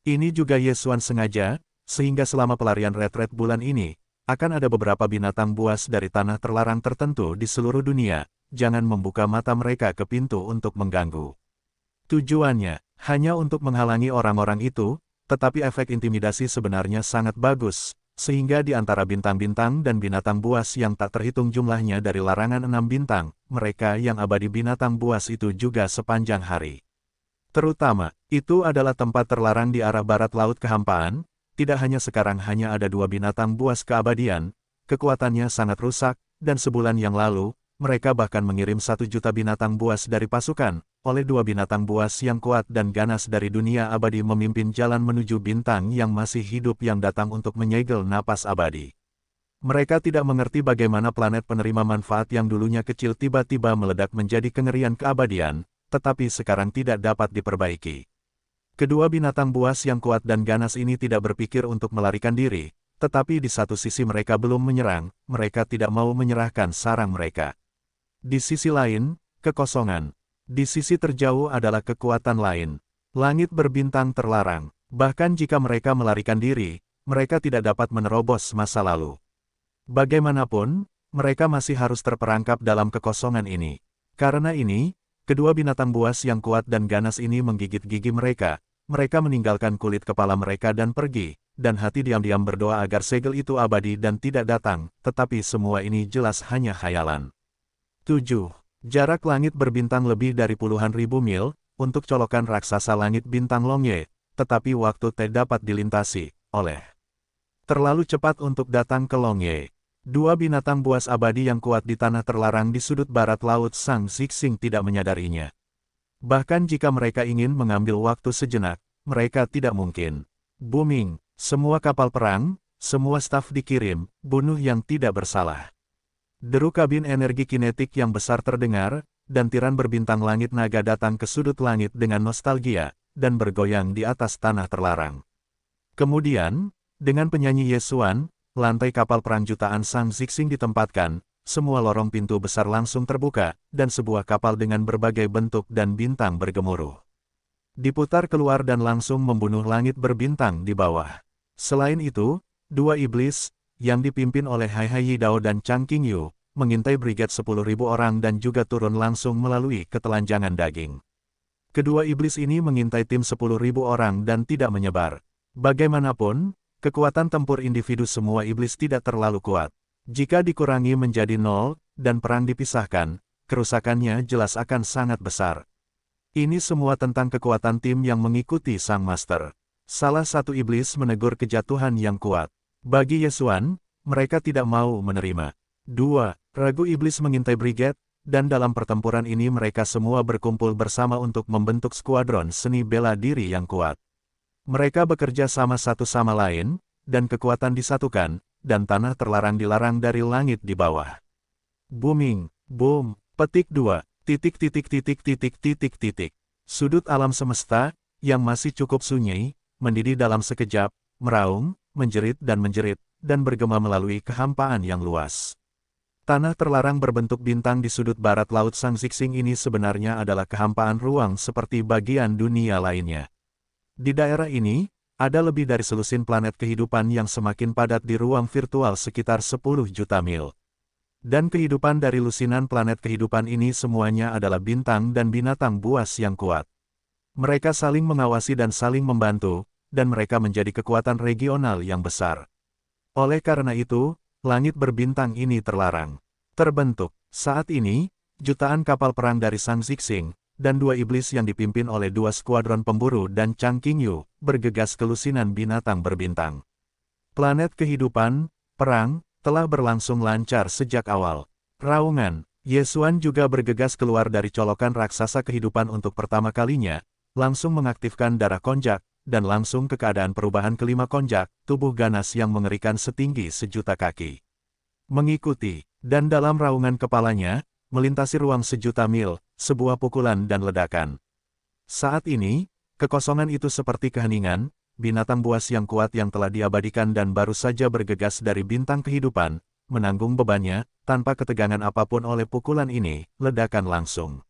Ini juga Ye Xuan sengaja, sehingga selama pelarian retret bulan ini, akan ada beberapa binatang buas dari tanah terlarang tertentu di seluruh dunia, jangan membuka mata mereka ke pintu untuk mengganggu. Tujuannya, hanya untuk menghalangi orang-orang itu, tetapi efek intimidasi sebenarnya sangat bagus, sehingga di antara bintang-bintang dan binatang buas yang tak terhitung jumlahnya dari larangan 6 bintang, mereka yang abadi binatang buas itu juga sepanjang hari. Terutama, itu adalah tempat terlarang di arah barat laut kehampaan, tidak hanya sekarang hanya ada 2 binatang buas keabadian, kekuatannya sangat rusak, dan sebulan yang lalu, mereka bahkan mengirim 1 juta binatang buas dari pasukan, oleh 2 binatang buas yang kuat dan ganas dari dunia abadi memimpin jalan menuju bintang yang masih hidup yang datang untuk menyegel napas abadi. Mereka tidak mengerti bagaimana planet penerima manfaat yang dulunya kecil tiba-tiba meledak menjadi kengerian keabadian, tetapi sekarang tidak dapat diperbaiki. Kedua binatang buas yang kuat dan ganas ini tidak berpikir untuk melarikan diri, tetapi di satu sisi mereka belum menyerang, mereka tidak mau menyerahkan sarang mereka. Di sisi lain, kekosongan. Di sisi terjauh adalah kekuatan lain. Langit berbintang terlarang. Bahkan jika mereka melarikan diri, mereka tidak dapat menerobos masa lalu. Bagaimanapun, mereka masih harus terperangkap dalam kekosongan ini. Karena ini, kedua binatang buas yang kuat dan ganas ini menggigit gigi mereka. Mereka meninggalkan kulit kepala mereka dan pergi, dan hati diam-diam berdoa agar segel itu abadi dan tidak datang, tetapi semua ini jelas hanya khayalan. 7. Jarak langit berbintang lebih dari puluhan ribu mil, untuk colokan raksasa langit bintang Longye, tetapi waktu tidak dapat dilintasi, oleh terlalu cepat untuk datang ke Longye. 2 binatang buas abadi yang kuat di tanah terlarang di sudut barat laut Sang Zixing tidak menyadarinya. Bahkan jika mereka ingin mengambil waktu sejenak, mereka tidak mungkin. Booming, semua kapal perang, semua staf dikirim, bunuh yang tidak bersalah. Deru kabin energi kinetik yang besar terdengar, dan tiran berbintang langit naga datang ke sudut langit dengan nostalgia, dan bergoyang di atas tanah terlarang. Kemudian, dengan penyanyi Yesuan, lantai kapal perang jutaan Sang Zixing ditempatkan, semua lorong pintu besar langsung terbuka, dan sebuah kapal dengan berbagai bentuk dan bintang bergemuruh diputar keluar dan langsung membunuh langit berbintang di bawah. Selain itu, 2 iblis, yang dipimpin oleh Hai Yidao dan Chang Qingyu, mengintai brigade 10.000 orang dan juga turun langsung melalui ketelanjangan daging. Kedua iblis ini mengintai tim 10.000 orang dan tidak menyebar. Bagaimanapun, kekuatan tempur individu semua iblis tidak terlalu kuat. Jika dikurangi menjadi 0, dan perang dipisahkan, kerusakannya jelas akan sangat besar. Ini semua tentang kekuatan tim yang mengikuti Sang Master. Salah satu iblis menegur kejatuhan yang kuat. Bagi Yesuan, mereka tidak mau menerima. 2. Ragu iblis mengintai brigade, dan dalam pertempuran ini mereka semua berkumpul bersama untuk membentuk skuadron seni bela diri yang kuat. Mereka bekerja sama satu sama lain, dan kekuatan disatukan, dan tanah terlarang dilarang dari langit di bawah. Booming, boom, petik 2, titik. Sudut alam semesta, yang masih cukup sunyi, mendidih dalam sekejap, meraung, menjerit, dan bergema melalui kehampaan yang luas. Tanah terlarang berbentuk bintang di sudut barat laut Sang Zixing ini sebenarnya adalah kehampaan ruang seperti bagian dunia lainnya. Di daerah ini, ada lebih dari selusin planet kehidupan yang semakin padat di ruang virtual sekitar 10 juta mil. Dan kehidupan dari lusinan planet kehidupan ini semuanya adalah bintang dan binatang buas yang kuat. Mereka saling mengawasi dan saling membantu, dan mereka menjadi kekuatan regional yang besar. Oleh karena itu, langit berbintang ini terlarang. Terbentuk. Saat ini, jutaan kapal perang dari Sang Zixing, dan 2 iblis yang dipimpin oleh 2 skuadron pemburu dan Chang Qingyu, bergegas ke lusinan binatang berbintang. Planet kehidupan, perang, telah berlangsung lancar sejak awal. Raungan, Yesuan juga bergegas keluar dari colokan raksasa kehidupan untuk pertama kalinya, langsung mengaktifkan darah konjak, dan langsung ke keadaan perubahan kelima konjak, tubuh ganas yang mengerikan setinggi 1.000.000 kaki. Mengikuti, dan dalam raungan kepalanya, melintasi ruang 1.000.000 mil, sebuah pukulan dan ledakan. Saat ini, kekosongan itu seperti keheningan, binatang buas yang kuat yang telah diabadikan dan baru saja bergegas dari bintang kehidupan, menanggung bebannya, tanpa ketegangan apapun oleh pukulan ini, ledakan langsung.